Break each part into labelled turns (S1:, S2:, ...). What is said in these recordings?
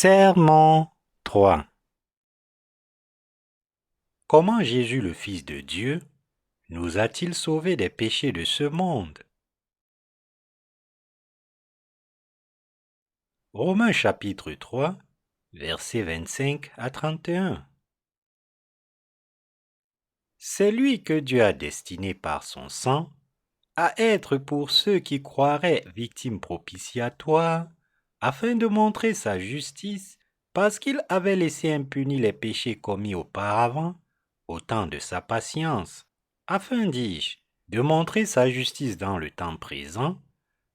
S1: Sermon 3. Comment Jésus, le Fils de Dieu, nous a-t-il sauvés des péchés de ce monde? Romains chapitre 3, versets 25 à 31. C'est lui que Dieu a destiné par son sang à être pour ceux qui croiraient victimes propitiatoires, afin de montrer sa justice, parce qu'il avait laissé impunis les péchés commis auparavant, au temps de sa patience, afin, dis-je, de montrer sa justice dans le temps présent,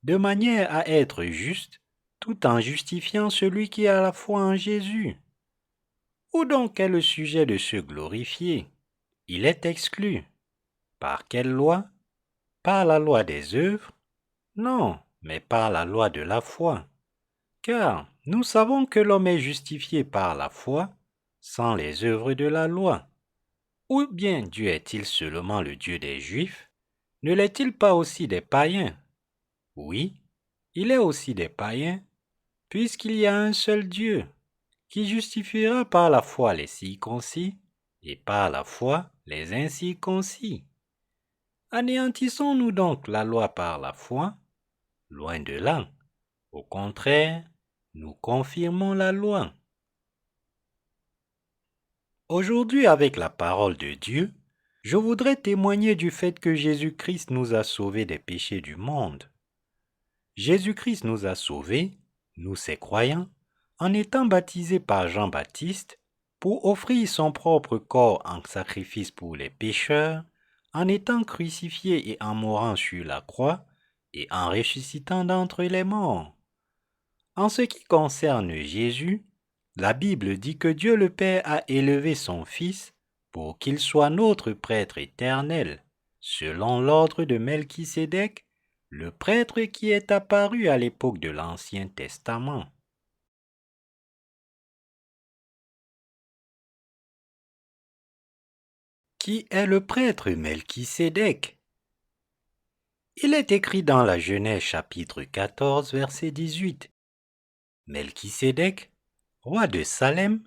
S1: de manière à être juste, tout en justifiant celui qui a la foi en Jésus. Où donc est le sujet de se glorifier? Il est exclu. Par quelle loi? Par la loi des œuvres? Non, mais par la loi de la foi. Car nous savons que l'homme est justifié par la foi, sans les œuvres de la loi. Ou bien Dieu est-il seulement le Dieu des Juifs? Ne l'est-il pas aussi des païens? Oui, il est aussi des païens, puisqu'il y a un seul Dieu, qui justifiera par la foi les circoncis et par la foi les incirconcis. Anéantissons-nous donc la loi par la foi? Loin de là. Au contraire, nous confirmons la loi. Aujourd'hui, avec la parole de Dieu, je voudrais témoigner du fait que Jésus-Christ nous a sauvés des péchés du monde. Jésus-Christ nous a sauvés, nous ses croyants, en étant baptisés par Jean-Baptiste pour offrir son propre corps en sacrifice pour les pécheurs, en étant crucifié et en mourant sur la croix, et en ressuscitant d'entre les morts. En ce qui concerne Jésus, la Bible dit que Dieu le Père a élevé son Fils pour qu'il soit notre prêtre éternel, selon l'ordre de Melchisédek, le prêtre qui est apparu à l'époque de l'Ancien Testament. Qui est le prêtre Melchisédek? Il est écrit dans la Genèse chapitre 14, verset 18. Melchisédek, roi de Salem,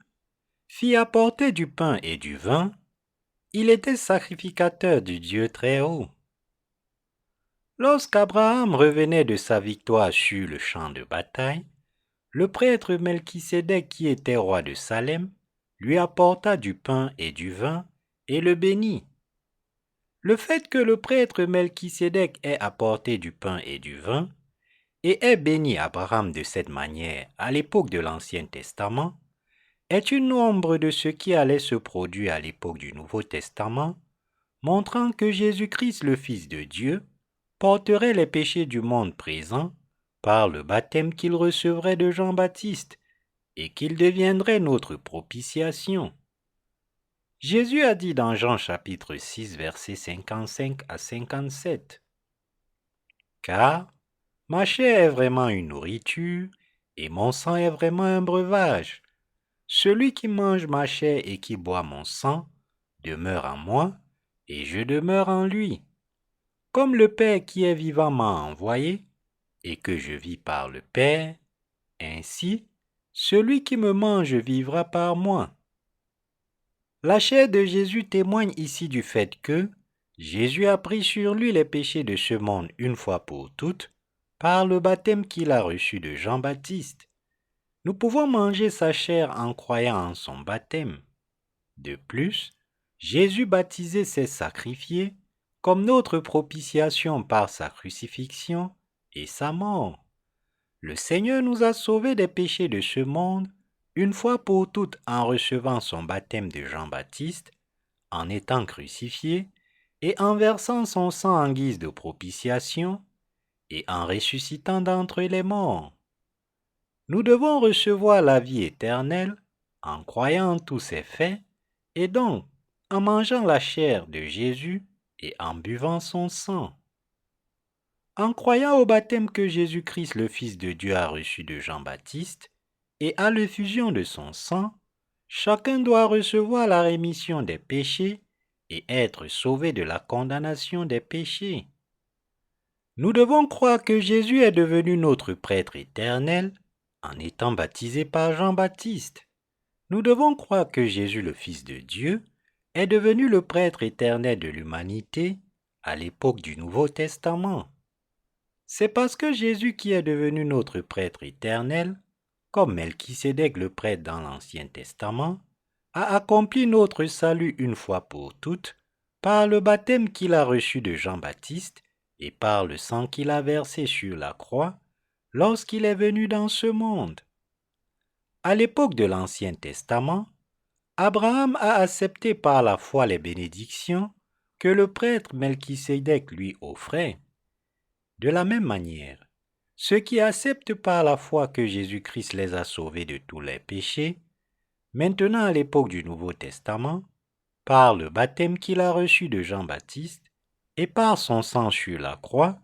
S1: fit apporter du pain et du vin. Il était sacrificateur du Dieu Très-Haut. Lorsqu'Abraham revenait de sa victoire sur le champ de bataille, le prêtre Melchisédek, qui était roi de Salem, lui apporta du pain et du vin et le bénit. Le fait que le prêtre Melchisédek ait apporté du pain et du vin et ait béni Abraham de cette manière à l'époque de l'Ancien Testament est une ombre de ce qui allait se produire à l'époque du Nouveau Testament, montrant que Jésus-Christ, le Fils de Dieu, porterait les péchés du monde présent par le baptême qu'il recevrait de Jean-Baptiste et qu'il deviendrait notre propitiation. Jésus a dit dans Jean chapitre 6, versets 55 à 57, « Car ma chair est vraiment une nourriture et mon sang est vraiment un breuvage. Celui qui mange ma chair et qui boit mon sang demeure en moi et je demeure en lui. Comme le Père qui est vivant m'a envoyé et que je vis par le Père, ainsi celui qui me mange vivra par moi. » La chair de Jésus témoigne ici du fait que Jésus a pris sur lui les péchés de ce monde une fois pour toutes par le baptême qu'il a reçu de Jean-Baptiste. Nous pouvons manger sa chair en croyant en son baptême. De plus, Jésus baptisé s'est sacrifié comme notre propitiation par sa crucifixion et sa mort. Le Seigneur nous a sauvés des péchés de ce monde une fois pour toutes en recevant son baptême de Jean-Baptiste, en étant crucifié et en versant son sang en guise de propitiation et en ressuscitant d'entre les morts. Nous devons recevoir la vie éternelle en croyant en tous ces faits et donc en mangeant la chair de Jésus et en buvant son sang. En croyant au baptême que Jésus-Christ, le Fils de Dieu, a reçu de Jean-Baptiste et à l'effusion de son sang, chacun doit recevoir la rémission des péchés et être sauvé de la condamnation des péchés. Nous devons croire que Jésus est devenu notre prêtre éternel en étant baptisé par Jean-Baptiste. Nous devons croire que Jésus, le Fils de Dieu, est devenu le prêtre éternel de l'humanité à l'époque du Nouveau Testament. C'est parce que Jésus qui est devenu notre prêtre éternel, comme Melchisédek le prêtre dans l'Ancien Testament, a accompli notre salut une fois pour toutes par le baptême qu'il a reçu de Jean-Baptiste et par le sang qu'il a versé sur la croix lorsqu'il est venu dans ce monde. À l'époque de l'Ancien Testament, Abraham a accepté par la foi les bénédictions que le prêtre Melchisédek lui offrait. De la même manière, ceux qui acceptent par la foi que Jésus-Christ les a sauvés de tous les péchés, maintenant à l'époque du Nouveau Testament, par le baptême qu'il a reçu de Jean-Baptiste et par son sang sur la croix,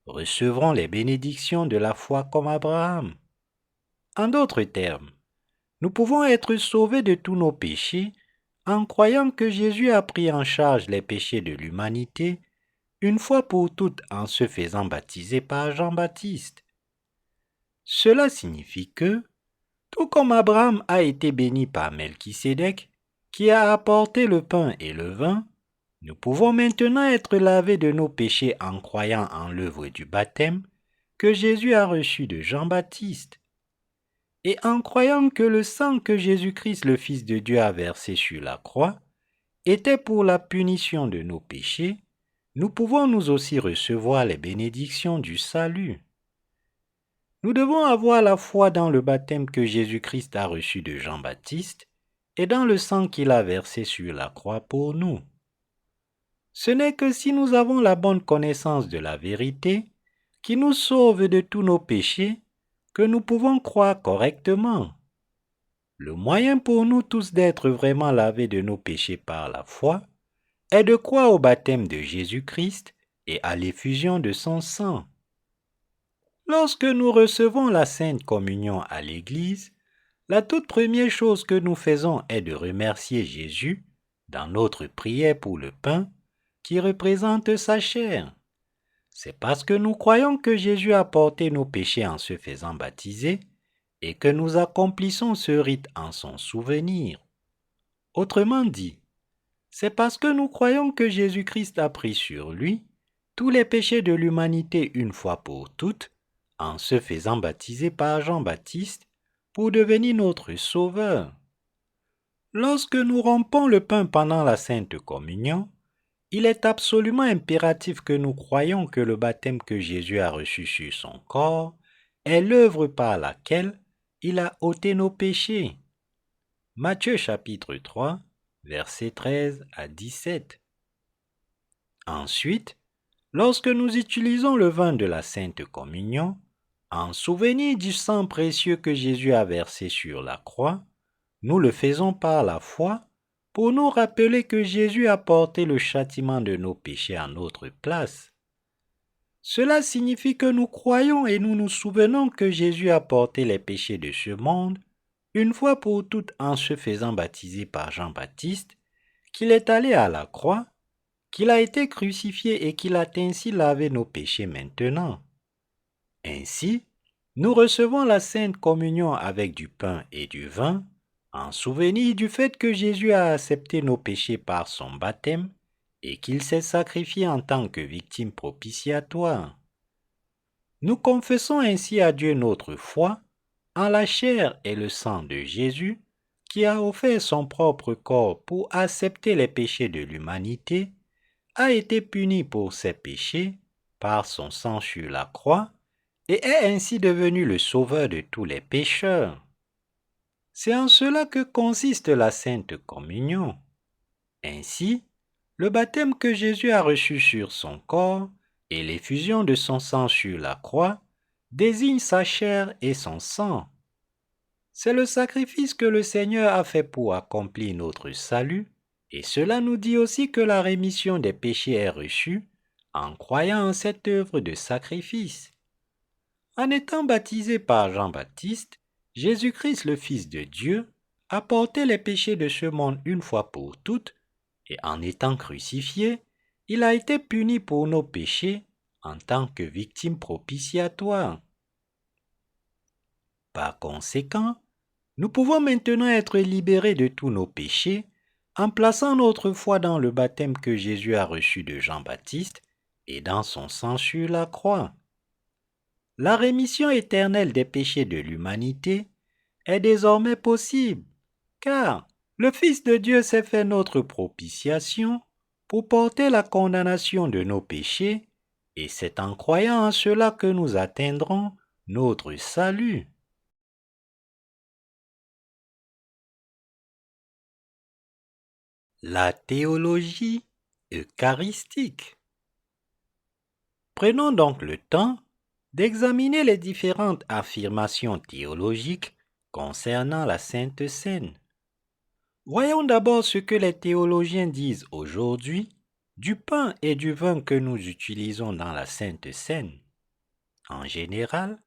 S1: recevront les bénédictions de la foi comme Abraham. En d'autres termes, nous pouvons être sauvés de tous nos péchés en croyant que Jésus a pris en charge les péchés de l'humanité une fois pour toutes en se faisant baptiser par Jean-Baptiste. Cela signifie que, tout comme Abraham a été béni par Melchisédek, qui a apporté le pain et le vin, nous pouvons maintenant être lavés de nos péchés en croyant en l'œuvre du baptême que Jésus a reçu de Jean-Baptiste. Et en croyant que le sang que Jésus-Christ, le Fils de Dieu, a versé sur la croix était pour la punition de nos péchés, nous pouvons nous aussi recevoir les bénédictions du salut. Nous devons avoir la foi dans le baptême que Jésus-Christ a reçu de Jean-Baptiste et dans le sang qu'il a versé sur la croix pour nous. Ce n'est que si nous avons la bonne connaissance de la vérité, qui nous sauve de tous nos péchés, que nous pouvons croire correctement. Le moyen pour nous tous d'être vraiment lavés de nos péchés par la foi est de croire au baptême de Jésus-Christ et à l'effusion de son sang. Lorsque nous recevons la Sainte Communion à l'Église, la toute première chose que nous faisons est de remercier Jésus dans notre prière pour le pain qui représente sa chair. C'est parce que nous croyons que Jésus a porté nos péchés en se faisant baptiser et que nous accomplissons ce rite en son souvenir. Autrement dit, c'est parce que nous croyons que Jésus-Christ a pris sur lui tous les péchés de l'humanité une fois pour toutes en se faisant baptiser par Jean-Baptiste pour devenir notre Sauveur. Lorsque nous rompons le pain pendant la Sainte Communion, il est absolument impératif que nous croyions que le baptême que Jésus a reçu sur son corps est l'œuvre par laquelle il a ôté nos péchés. Matthieu chapitre 3, versets 13 à 17. Ensuite, lorsque nous utilisons le vin de la Sainte Communion, en souvenir du sang précieux que Jésus a versé sur la croix, nous le faisons par la foi pour nous rappeler que Jésus a porté le châtiment de nos péchés à notre place. Cela signifie que nous croyons et nous nous souvenons que Jésus a porté les péchés de ce monde une fois pour toutes en se faisant baptiser par Jean-Baptiste, qu'il est allé à la croix, qu'il a été crucifié et qu'il a ainsi lavé nos péchés maintenant. Ainsi, nous recevons la Sainte Communion avec du pain et du vin, en souvenir du fait que Jésus a accepté nos péchés par son baptême et qu'il s'est sacrifié en tant que victime propitiatoire. Nous confessons ainsi à Dieu notre foi en la chair et le sang de Jésus, qui a offert son propre corps pour accepter les péchés de l'humanité, a été puni pour ses péchés par son sang sur la croix et est ainsi devenu le sauveur de tous les pécheurs. C'est en cela que consiste la Sainte Communion. Ainsi, le baptême que Jésus a reçu sur son corps et l'effusion de son sang sur la croix désignent sa chair et son sang. C'est le sacrifice que le Seigneur a fait pour accomplir notre salut, et cela nous dit aussi que la rémission des péchés est reçue en croyant en cette œuvre de sacrifice. En étant baptisé par Jean-Baptiste, Jésus-Christ, le Fils de Dieu, a porté les péchés de ce monde une fois pour toutes, et en étant crucifié, il a été puni pour nos péchés en tant que victime propitiatoire. Par conséquent, nous pouvons maintenant être libérés de tous nos péchés en plaçant notre foi dans le baptême que Jésus a reçu de Jean-Baptiste et dans son sang sur la croix. La rémission éternelle des péchés de l'humanité est désormais possible, car le Fils de Dieu s'est fait notre propitiation pour porter la condamnation de nos péchés, et c'est en croyant en cela que nous atteindrons notre salut. La théologie eucharistique. Prenons donc le temps d'examiner les différentes affirmations théologiques concernant la Sainte Seine. Voyons d'abord ce que les théologiens disent aujourd'hui du pain et du vin que nous utilisons dans la Sainte Seine. En général,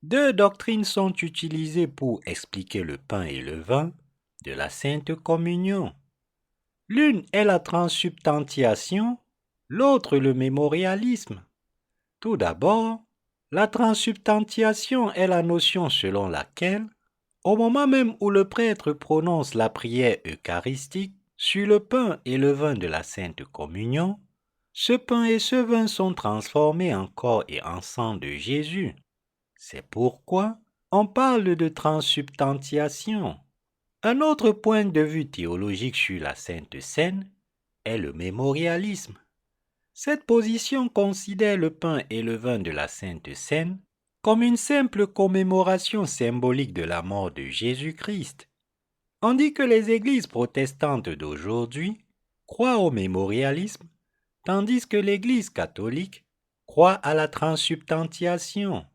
S1: deux doctrines sont utilisées pour expliquer le pain et le vin de la Sainte Communion. L'une est la transsubstantiation, l'autre le mémorialisme. Tout d'abord, la transsubstantiation est la notion selon laquelle, au moment même où le prêtre prononce la prière eucharistique sur le pain et le vin de la Sainte Communion, ce pain et ce vin sont transformés en corps et en sang de Jésus. C'est pourquoi on parle de transsubstantiation. Un autre point de vue théologique sur la Sainte Seine est le mémorialisme. Cette position considère le pain et le vin de la Sainte Seine comme une simple commémoration symbolique de la mort de Jésus-Christ. On dit que les églises protestantes d'aujourd'hui croient au mémorialisme, tandis que l'Église catholique croit à la transsubstantiation.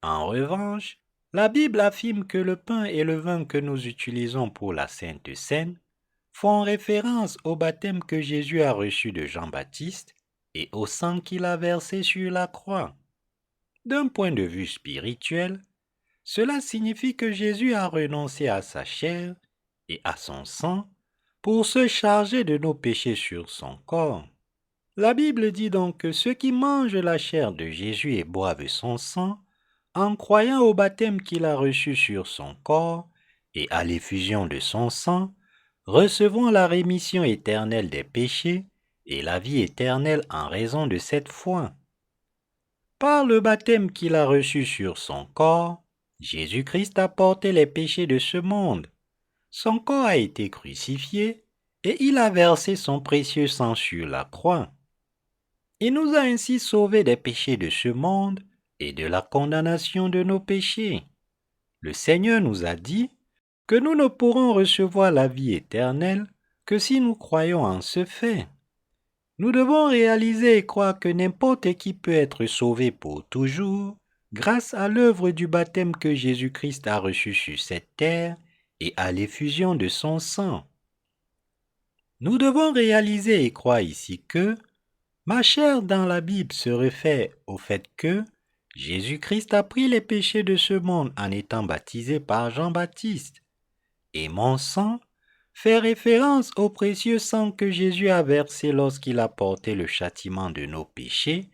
S1: En revanche, la Bible affirme que le pain et le vin que nous utilisons pour la Sainte Seine font référence au baptême que Jésus a reçu de Jean-Baptiste et au sang qu'il a versé sur la croix. D'un point de vue spirituel, cela signifie que Jésus a renoncé à sa chair et à son sang pour se charger de nos péchés sur son corps. La Bible dit donc que ceux qui mangent la chair de Jésus et boivent son sang, en croyant au baptême qu'il a reçu sur son corps et à l'effusion de son sang, recevront la rémission éternelle des péchés et la vie éternelle en raison de cette foi. Par le baptême qu'il a reçu sur son corps, Jésus-Christ a porté les péchés de ce monde. Son corps a été crucifié et il a versé son précieux sang sur la croix. Il nous a ainsi sauvés des péchés de ce monde et de la condamnation de nos péchés. Le Seigneur nous a dit que nous ne pourrons recevoir la vie éternelle que si nous croyons en ce fait. Nous devons réaliser et croire que n'importe qui peut être sauvé pour toujours grâce à l'œuvre du baptême que Jésus-Christ a reçu sur cette terre et à l'effusion de son sang. Nous devons réaliser et croire ici que ma chair dans la Bible se réfère au fait que Jésus-Christ a pris les péchés de ce monde en étant baptisé par Jean-Baptiste. Et mon sang fait référence au précieux sang que Jésus a versé lorsqu'il a porté le châtiment de nos péchés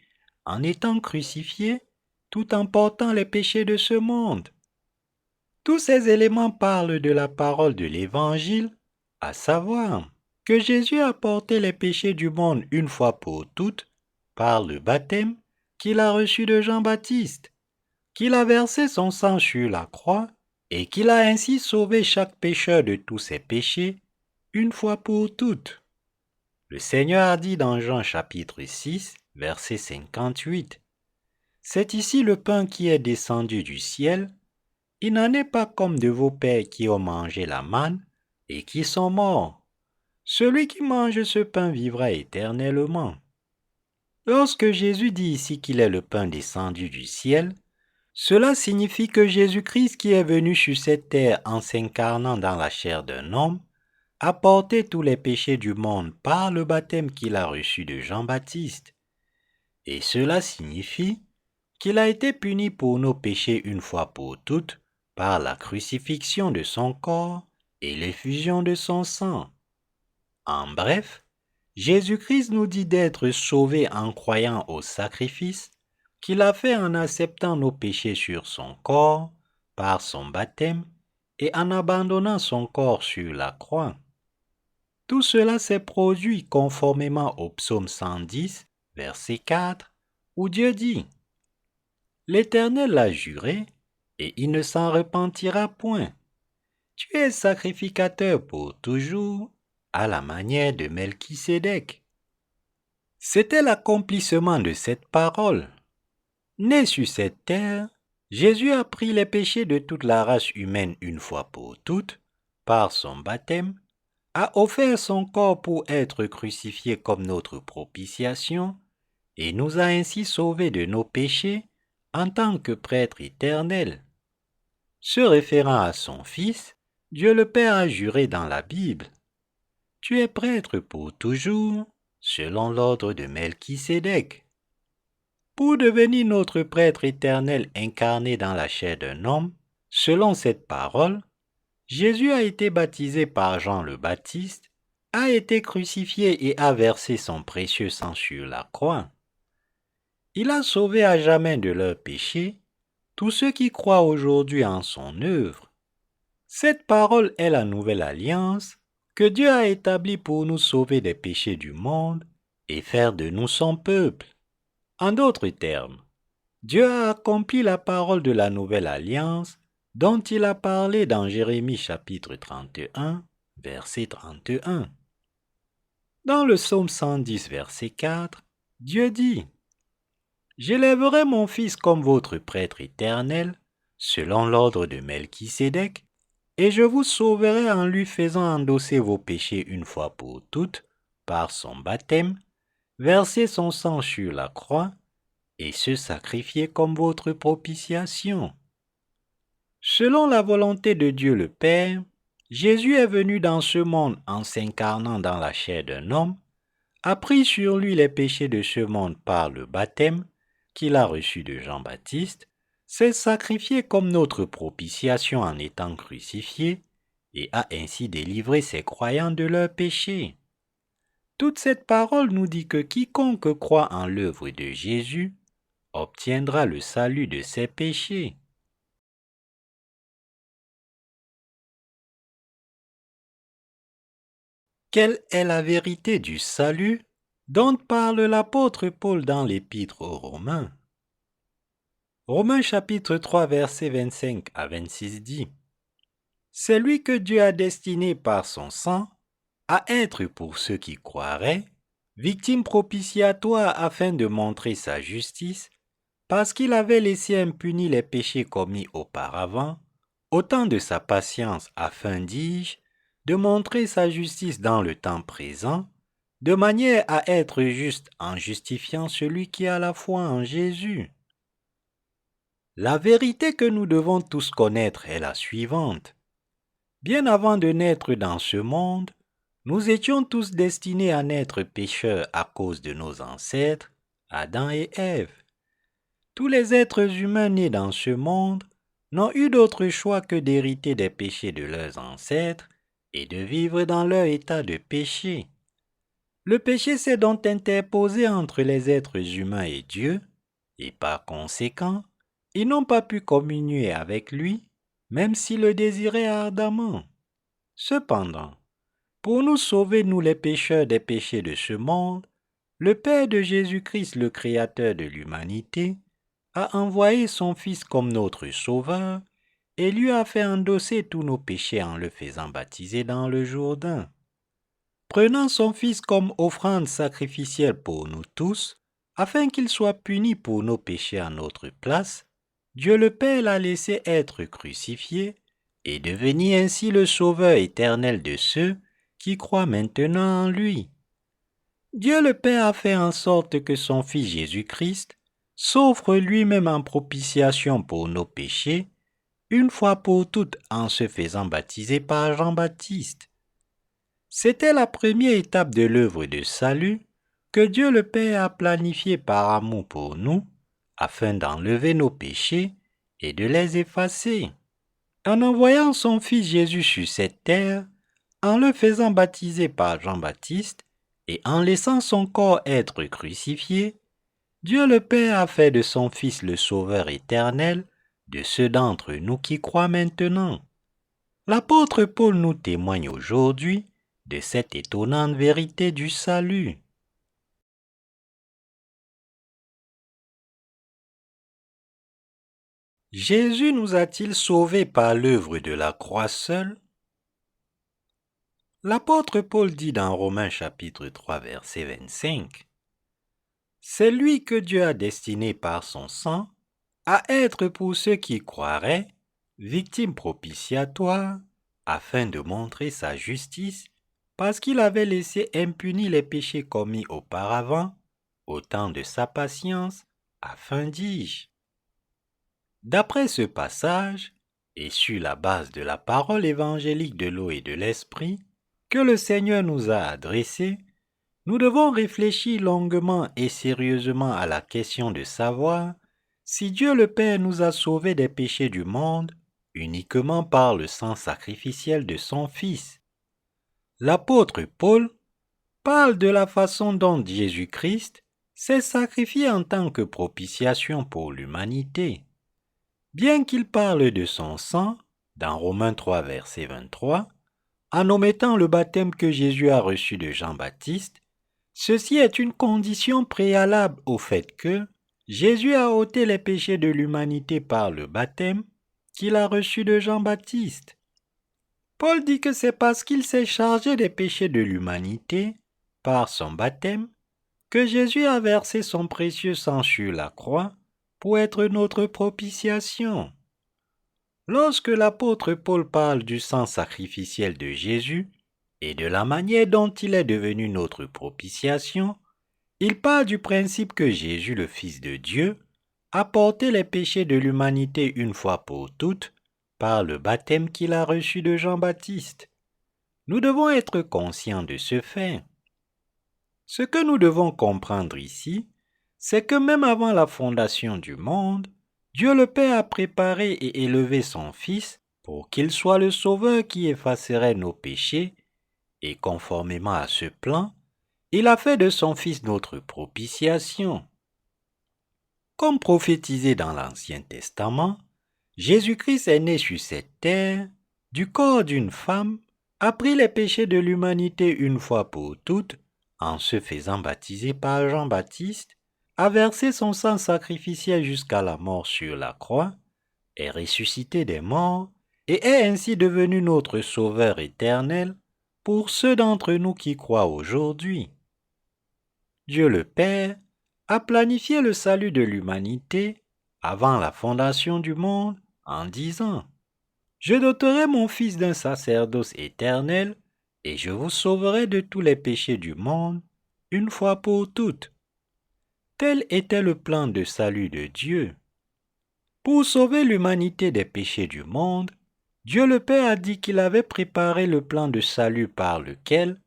S1: en étant crucifié tout en portant les péchés de ce monde. Tous ces éléments parlent de la parole de l'Évangile, à savoir que Jésus a porté les péchés du monde une fois pour toutes par le baptême qu'il a reçu de Jean-Baptiste, qu'il a versé son sang sur la croix et qu'il a ainsi sauvé chaque pécheur de tous ses péchés une fois pour toutes. Le Seigneur a dit dans Jean chapitre 6, verset 58, « C'est ici le pain qui est descendu du ciel. Il n'en est pas comme de vos pères qui ont mangé la manne et qui sont morts. Celui qui mange ce pain vivra éternellement. » Lorsque Jésus dit ici qu'il est le pain descendu du ciel, cela signifie que Jésus-Christ qui est venu sur cette terre en s'incarnant dans la chair d'un homme, a porté tous les péchés du monde par le baptême qu'il a reçu de Jean-Baptiste. Et cela signifie qu'il a été puni pour nos péchés une fois pour toutes par la crucifixion de son corps et l'effusion de son sang. En bref, Jésus-Christ nous dit d'être sauvés en croyant au sacrifice qu'il a fait en acceptant nos péchés sur son corps, par son baptême et en abandonnant son corps sur la croix. Tout cela s'est produit conformément au psaume 110, verset 4, où Dieu dit « L'Éternel l'a juré, et il ne s'en repentira point. Tu es sacrificateur pour toujours, à la manière de Melchisédek. » C'était l'accomplissement de cette parole. Né sur cette terre, Jésus a pris les péchés de toute la race humaine une fois pour toutes, par son baptême, a offert son corps pour être crucifié comme notre propitiation, et nous a ainsi sauvés de nos péchés en tant que prêtre éternel. Se référant à son Fils, Dieu le Père a juré dans la Bible « Tu es prêtre pour toujours, selon l'ordre de Melchisédek. » Pour devenir notre prêtre éternel incarné dans la chair d'un homme, selon cette parole, Jésus a été baptisé par Jean le Baptiste, a été crucifié et a versé son précieux sang sur la croix. Il a sauvé à jamais de leurs péchés tous ceux qui croient aujourd'hui en son œuvre. Cette parole est la nouvelle alliance que Dieu a établie pour nous sauver des péchés du monde et faire de nous son peuple. En d'autres termes, Dieu a accompli la parole de la nouvelle alliance dont il a parlé dans Jérémie chapitre 31, verset 31. Dans le psaume 110, verset 4, Dieu dit « J'élèverai mon fils comme votre prêtre éternel, selon l'ordre de Melchisédek, et je vous sauverai en lui faisant endosser vos péchés une fois pour toutes, par son baptême, verser son sang sur la croix, et se sacrifier comme votre propitiation. » Selon la volonté de Dieu le Père, Jésus est venu dans ce monde en s'incarnant dans la chair d'un homme, a pris sur lui les péchés de ce monde par le baptême qu'il a reçu de Jean-Baptiste, s'est sacrifié comme notre propitiation en étant crucifié et a ainsi délivré ses croyants de leurs péchés. Toute cette parole nous dit que quiconque croit en l'œuvre de Jésus obtiendra le salut de ses péchés. Quelle est la vérité du salut dont parle l'apôtre Paul dans l'Épître aux Romains? Romains chapitre 3 versets 25 à 26 dit « C'est lui que Dieu a destiné par son sang à être pour ceux qui croiraient, victime propitiatoire afin de montrer sa justice, parce qu'il avait laissé impunis les péchés commis auparavant, au temps de sa patience afin, dis-je, de montrer sa justice dans le temps présent, de manière à être juste en justifiant celui qui a la foi en Jésus. » La vérité que nous devons tous connaître est la suivante. Bien avant de naître dans ce monde, nous étions tous destinés à naître pécheurs à cause de nos ancêtres, Adam et Ève. Tous les êtres humains nés dans ce monde n'ont eu d'autre choix que d'hériter des péchés de leurs ancêtres et de vivre dans leur état de péché. Le péché s'est donc interposé entre les êtres humains et Dieu, et par conséquent, ils n'ont pas pu communier avec lui, même s'ils le désiraient ardemment. Cependant, pour nous sauver, nous les pécheurs, des péchés de ce monde, le Père de Jésus-Christ, le Créateur de l'humanité, a envoyé son Fils comme notre Sauveur et lui a fait endosser tous nos péchés en le faisant baptiser dans le Jourdain. Prenant son Fils comme offrande sacrificielle pour nous tous, afin qu'il soit puni pour nos péchés à notre place, Dieu le Père l'a laissé être crucifié et devenir ainsi le Sauveur éternel de ceux qui croient maintenant en lui. Dieu le Père a fait en sorte que son Fils Jésus-Christ s'offre lui-même en propitiation pour nos péchés, une fois pour toutes en se faisant baptiser par Jean-Baptiste. C'était la première étape de l'œuvre de salut que Dieu le Père a planifiée par amour pour nous, afin d'enlever nos péchés et de les effacer. En envoyant son Fils Jésus sur cette terre, en le faisant baptiser par Jean-Baptiste et en laissant son corps être crucifié, Dieu le Père a fait de son Fils le Sauveur éternel de ceux d'entre nous qui croient maintenant. L'apôtre Paul nous témoigne aujourd'hui de cette étonnante vérité du salut. Jésus nous a-t-il sauvés par l'œuvre de la croix seule? L'apôtre Paul dit dans Romains chapitre 3 verset 25, « C'est lui que Dieu a destiné par son sang à être pour ceux qui croiraient, victime propitiatoire, afin de montrer sa justice, parce qu'il avait laissé impunis les péchés commis auparavant, au temps de sa patience, afin dis-je. » D'après ce passage, et sur la base de la parole évangélique de l'eau et de l'esprit que le Seigneur nous a adressée, nous devons réfléchir longuement et sérieusement à la question de savoir si Dieu le Père nous a sauvés des péchés du monde uniquement par le sang sacrificiel de son Fils. L'apôtre Paul parle de la façon dont Jésus-Christ s'est sacrifié en tant que propitiation pour l'humanité. Bien qu'il parle de son sang, dans Romains 3, verset 23, en omettant le baptême que Jésus a reçu de Jean-Baptiste, ceci est une condition préalable au fait que Jésus a ôté les péchés de l'humanité par le baptême qu'il a reçu de Jean-Baptiste. Paul dit que c'est parce qu'il s'est chargé des péchés de l'humanité par son baptême que Jésus a versé son précieux sang sur la croix pour être notre propitiation. Lorsque l'apôtre Paul parle du sang sacrificiel de Jésus et de la manière dont il est devenu notre propitiation, il parle du principe que Jésus, le Fils de Dieu, a porté les péchés de l'humanité une fois pour toutes par le baptême qu'il a reçu de Jean-Baptiste. Nous devons être conscients de ce fait. Ce que nous devons comprendre ici, c'est que même avant la fondation du monde, Dieu le Père a préparé et élevé son Fils pour qu'il soit le Sauveur qui effacerait nos péchés, et conformément à ce plan, il a fait de son Fils notre propitiation. Comme prophétisé dans l'Ancien Testament, Jésus-Christ est né sur cette terre, du corps d'une femme, a pris les péchés de l'humanité une fois pour toutes, en se faisant baptiser par Jean-Baptiste, a versé son sang sacrificiel jusqu'à la mort sur la croix, est ressuscité des morts et est ainsi devenu notre Sauveur éternel pour ceux d'entre nous qui croient aujourd'hui. Dieu le Père a planifié le salut de l'humanité avant la fondation du monde en disant « Je doterai mon Fils d'un sacerdoce éternel et je vous sauverai de tous les péchés du monde une fois pour toutes. » Tel était le plan de salut de Dieu. Pour sauver l'humanité des péchés du monde, Dieu le Père a dit qu'il avait préparé le plan de salut par lequel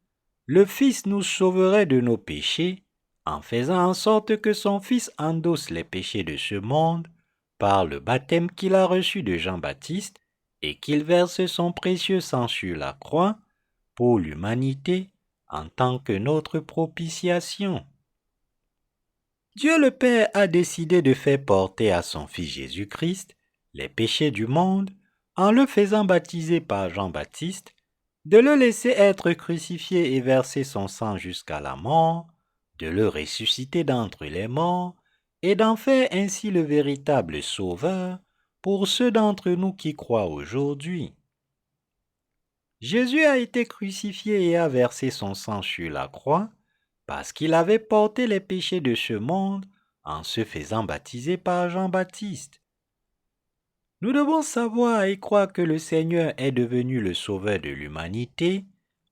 S1: le Fils nous sauverait de nos péchés en faisant en sorte que son Fils endosse les péchés de ce monde par le baptême qu'il a reçu de Jean-Baptiste et qu'il verse son précieux sang sur la croix pour l'humanité en tant que notre propitiation. Dieu le Père a décidé de faire porter à son Fils Jésus-Christ les péchés du monde en le faisant baptiser par Jean-Baptiste, de le laisser être crucifié et verser son sang jusqu'à la mort, de le ressusciter d'entre les morts et d'en faire ainsi le véritable Sauveur pour ceux d'entre nous qui croient aujourd'hui. Jésus a été crucifié et a versé son sang sur la croix parce qu'il avait porté les péchés de ce monde en se faisant baptiser par Jean-Baptiste. Nous devons savoir et croire que le Seigneur est devenu le Sauveur de l'humanité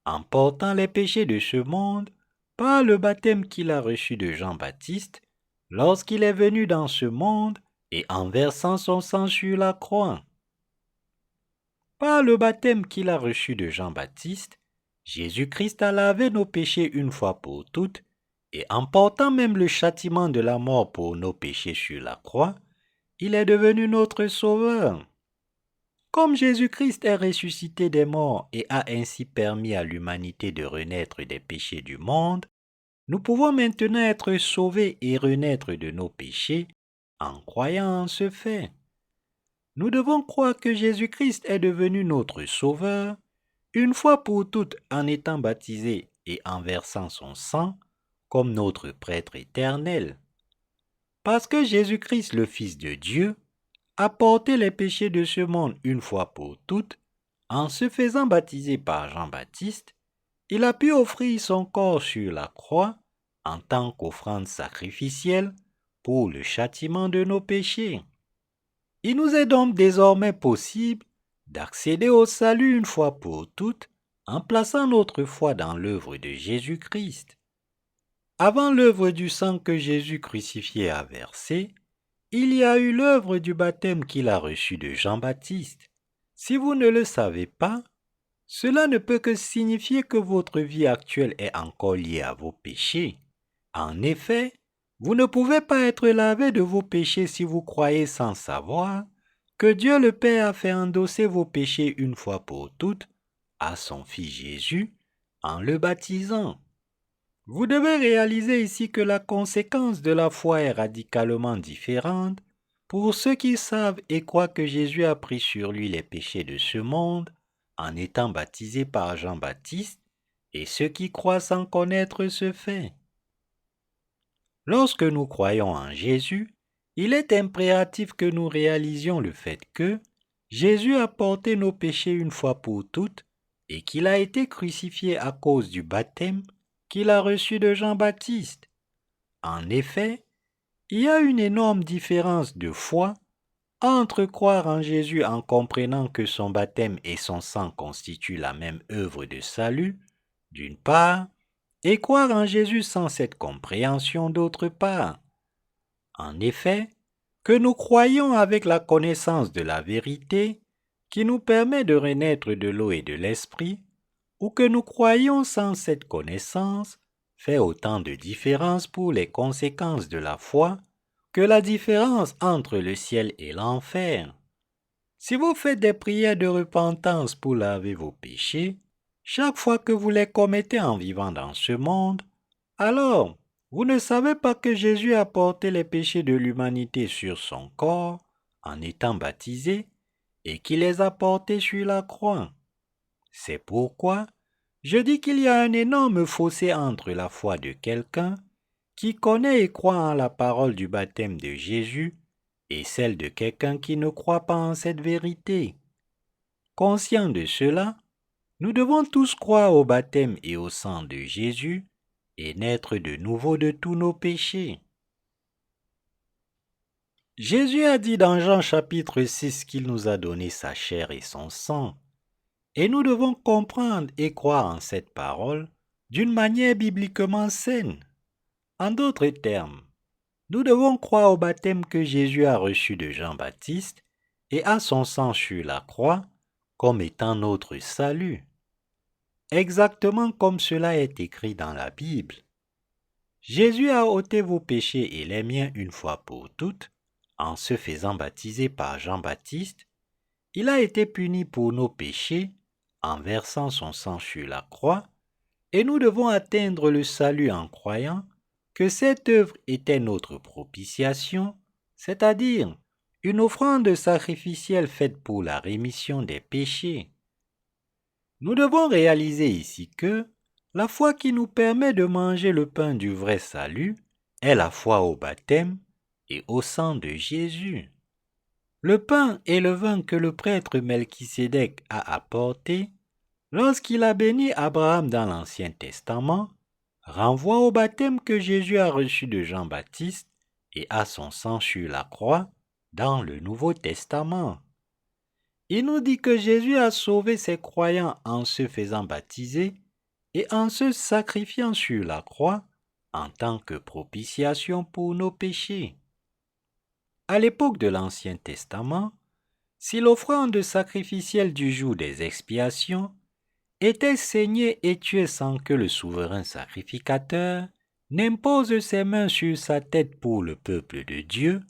S1: en portant les péchés de ce monde par le baptême qu'il a reçu de Jean-Baptiste lorsqu'il est venu dans ce monde et en versant son sang sur la croix. Par le baptême qu'il a reçu de Jean-Baptiste, Jésus-Christ a lavé nos péchés une fois pour toutes, et en portant même le châtiment de la mort pour nos péchés sur la croix, il est devenu notre Sauveur. Comme Jésus-Christ est ressuscité des morts et a ainsi permis à l'humanité de renaître des péchés du monde, nous pouvons maintenant être sauvés et renaître de nos péchés en croyant en ce fait. Nous devons croire que Jésus-Christ est devenu notre Sauveur, une fois pour toutes en étant baptisé et en versant son sang comme notre prêtre éternel. Parce que Jésus-Christ, le Fils de Dieu, a porté les péchés de ce monde une fois pour toutes, en se faisant baptiser par Jean-Baptiste, il a pu offrir son corps sur la croix en tant qu'offrande sacrificielle pour le châtiment de nos péchés. Il nous est donc désormais possible d'accéder au salut une fois pour toutes en plaçant notre foi dans l'œuvre de Jésus-Christ. Avant l'œuvre du sang que Jésus crucifié a versé, il y a eu l'œuvre du baptême qu'il a reçu de Jean-Baptiste. Si vous ne le savez pas, cela ne peut que signifier que votre vie actuelle est encore liée à vos péchés. En effet, vous ne pouvez pas être lavé de vos péchés si vous croyez sans savoir que Dieu le Père a fait endosser vos péchés une fois pour toutes à son Fils Jésus en le baptisant. Vous devez réaliser ici que la conséquence de la foi est radicalement différente pour ceux qui savent et croient que Jésus a pris sur lui les péchés de ce monde en étant baptisé par Jean-Baptiste et ceux qui croient sans connaître ce fait. Lorsque nous croyons en Jésus, il est impératif que nous réalisions le fait que Jésus a porté nos péchés une fois pour toutes et qu'il a été crucifié à cause du baptême qu'il a reçu de Jean-Baptiste. En effet, il y a une énorme différence de foi entre croire en Jésus en comprenant que son baptême et son sang constituent la même œuvre de salut, d'une part, et croire en Jésus sans cette compréhension d'autre part. En effet, que nous croyons avec la connaissance de la vérité qui nous permet de renaître de l'eau et de l'esprit, ou que nous croyons sans cette connaissance, fait autant de différence pour les conséquences de la foi que la différence entre le ciel et l'enfer. Si vous faites des prières de repentance pour laver vos péchés, chaque fois que vous les commettez en vivant dans ce monde, alors vous ne savez pas que Jésus a porté les péchés de l'humanité sur son corps en étant baptisé et qu'il les a portés sur la croix. C'est pourquoi je dis qu'il y a un énorme fossé entre la foi de quelqu'un qui connaît et croit en la parole du baptême de Jésus et celle de quelqu'un qui ne croit pas en cette vérité. Conscients de cela, nous devons tous croire au baptême et au sang de Jésus et naître de nouveau de tous nos péchés. Jésus a dit dans Jean chapitre 6 qu'il nous a donné sa chair et son sang, et nous devons comprendre et croire en cette parole d'une manière bibliquement saine. En d'autres termes, nous devons croire au baptême que Jésus a reçu de Jean-Baptiste et à son sang sur la croix comme étant notre salut. Exactement comme cela est écrit dans la Bible. Jésus a ôté vos péchés et les miens une fois pour toutes, en se faisant baptiser par Jean-Baptiste. Il a été puni pour nos péchés en versant son sang sur la croix, et nous devons atteindre le salut en croyant que cette œuvre était notre propitiation, c'est-à-dire une offrande sacrificielle faite pour la rémission des péchés. Nous devons réaliser ici que la foi qui nous permet de manger le pain du vrai salut est la foi au baptême et au sang de Jésus. Le pain et le vin que le prêtre Melchisédek a apportés lorsqu'il a béni Abraham dans l'Ancien Testament renvoient au baptême que Jésus a reçu de Jean-Baptiste et à son sang sur la croix dans le Nouveau Testament. Il nous dit que Jésus a sauvé ses croyants en se faisant baptiser et en se sacrifiant sur la croix en tant que propitiation pour nos péchés. À l'époque de l'Ancien Testament, si l'offrande sacrificielle du jour des expiations était saignée et tuée sans que le souverain sacrificateur n'impose ses mains sur sa tête pour le peuple de Dieu,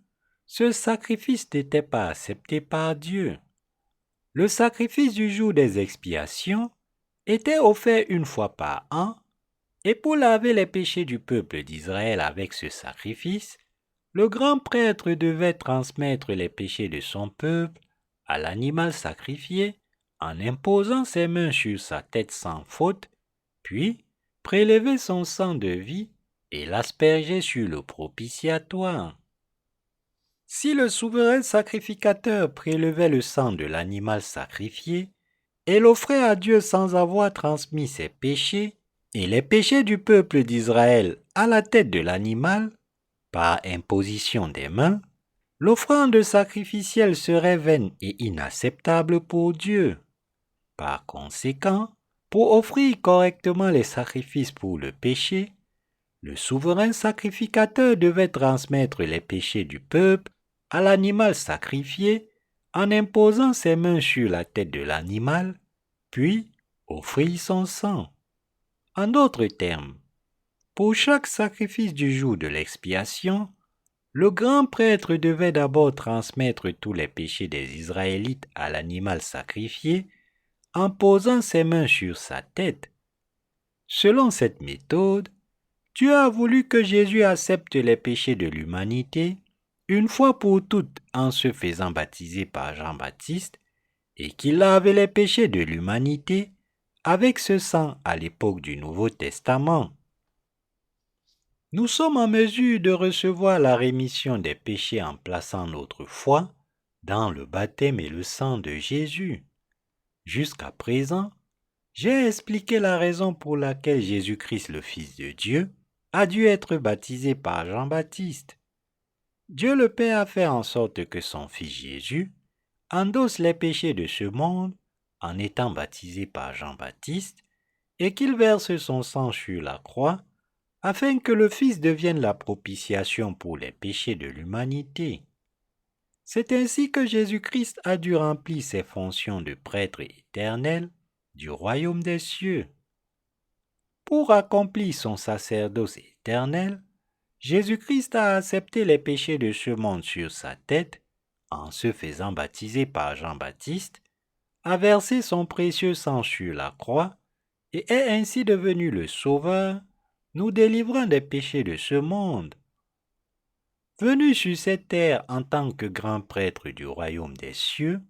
S1: ce sacrifice n'était pas accepté par Dieu. Le sacrifice du jour des expiations était offert une fois par an, et pour laver les péchés du peuple d'Israël avec ce sacrifice, le grand prêtre devait transmettre les péchés de son peuple à l'animal sacrifié en imposant ses mains sur sa tête sans faute, puis prélever son sang de vie et l'asperger sur le propitiatoire. Si le souverain sacrificateur prélevait le sang de l'animal sacrifié et l'offrait à Dieu sans avoir transmis ses péchés et les péchés du peuple d'Israël à la tête de l'animal, par imposition des mains, l'offrande sacrificielle serait vaine et inacceptable pour Dieu. Par conséquent, pour offrir correctement les sacrifices pour le péché, le souverain sacrificateur devait transmettre les péchés du peuple à l'animal sacrifié en imposant ses mains sur la tête de l'animal, puis offrir son sang. En d'autres termes, pour chaque sacrifice du jour de l'expiation, le grand prêtre devait d'abord transmettre tous les péchés des Israélites à l'animal sacrifié en posant ses mains sur sa tête. Selon cette méthode, Dieu a voulu que Jésus accepte les péchés de l'humanité une fois pour toutes en se faisant baptiser par Jean-Baptiste et qu'il lave les péchés de l'humanité avec ce sang à l'époque du Nouveau Testament. Nous sommes en mesure de recevoir la rémission des péchés en plaçant notre foi dans le baptême et le sang de Jésus. Jusqu'à présent, j'ai expliqué la raison pour laquelle Jésus-Christ, le Fils de Dieu, a dû être baptisé par Jean-Baptiste. Dieu le Père a fait en sorte que son Fils Jésus endosse les péchés de ce monde en étant baptisé par Jean-Baptiste et qu'il verse son sang sur la croix afin que le Fils devienne la propitiation pour les péchés de l'humanité. C'est ainsi que Jésus-Christ a dû remplir ses fonctions de prêtre éternel du royaume des cieux. Pour accomplir son sacerdoce éternel, Jésus-Christ a accepté les péchés de ce monde sur sa tête en se faisant baptiser par Jean-Baptiste, a versé son précieux sang sur la croix et est ainsi devenu le Sauveur, nous délivrant des péchés de ce monde. Venu sur cette terre en tant que grand prêtre du royaume des cieux,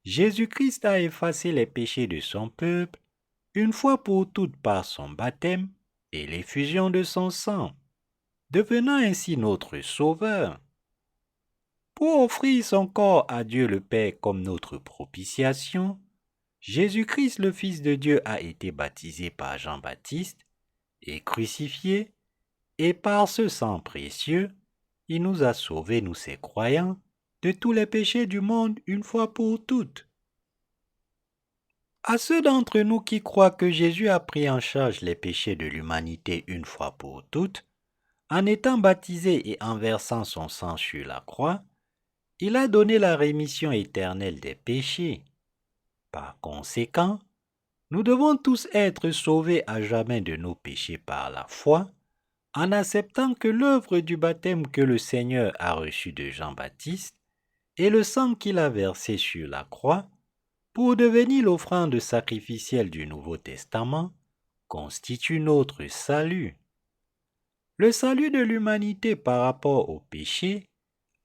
S1: Jésus-Christ a effacé les péchés de son peuple une fois pour toutes par son baptême et l'effusion de son sang, devenant ainsi notre Sauveur. Pour offrir son corps à Dieu le Père comme notre propitiation, Jésus-Christ le Fils de Dieu a été baptisé par Jean-Baptiste et crucifié, et par ce sang précieux, il nous a sauvés, nous ses croyants, de tous les péchés du monde une fois pour toutes. À ceux d'entre nous qui croient que Jésus a pris en charge les péchés de l'humanité une fois pour toutes, en étant baptisé et en versant son sang sur la croix, il a donné la rémission éternelle des péchés. Par conséquent, nous devons tous être sauvés à jamais de nos péchés par la foi, en acceptant que l'œuvre du baptême que le Seigneur a reçu de Jean-Baptiste et le sang qu'il a versé sur la croix pour devenir l'offrande sacrificielle du Nouveau Testament constitue notre salut. Le salut de l'humanité par rapport au péché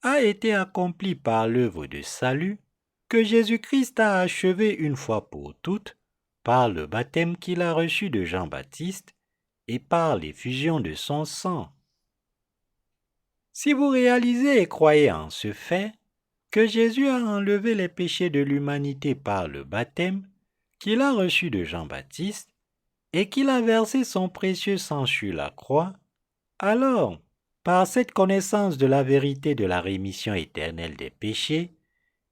S1: a été accompli par l'œuvre de salut que Jésus-Christ a achevé une fois pour toutes par le baptême qu'il a reçu de Jean-Baptiste et par l'effusion de son sang. Si vous réalisez et croyez en ce fait, que Jésus a enlevé les péchés de l'humanité par le baptême qu'il a reçu de Jean-Baptiste et qu'il a versé son précieux sang sur la croix, alors, par cette connaissance de la vérité de la rémission éternelle des péchés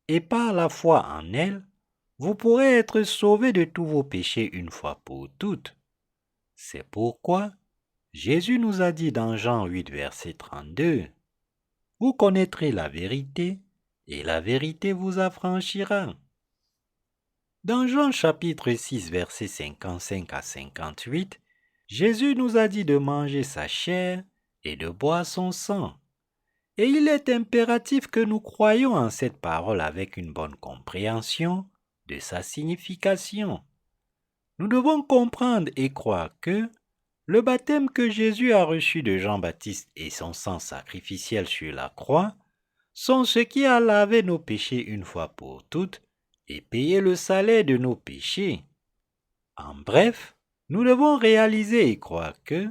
S1: et par la foi en elle, vous pourrez être sauvés de tous vos péchés une fois pour toutes. C'est pourquoi Jésus nous a dit dans Jean 8, verset 32, « Vous connaîtrez la vérité, et la vérité vous affranchira. » Dans Jean chapitre 6, versets 55 à 58, Jésus nous a dit de manger sa chair et de boire son sang. Et il est impératif que nous croyions en cette parole avec une bonne compréhension de sa signification. Nous devons comprendre et croire que le baptême que Jésus a reçu de Jean-Baptiste et son sang sacrificiel sur la croix sont ce qui a lavé nos péchés une fois pour toutes et payé le salaire de nos péchés. En bref, nous devons réaliser et croire que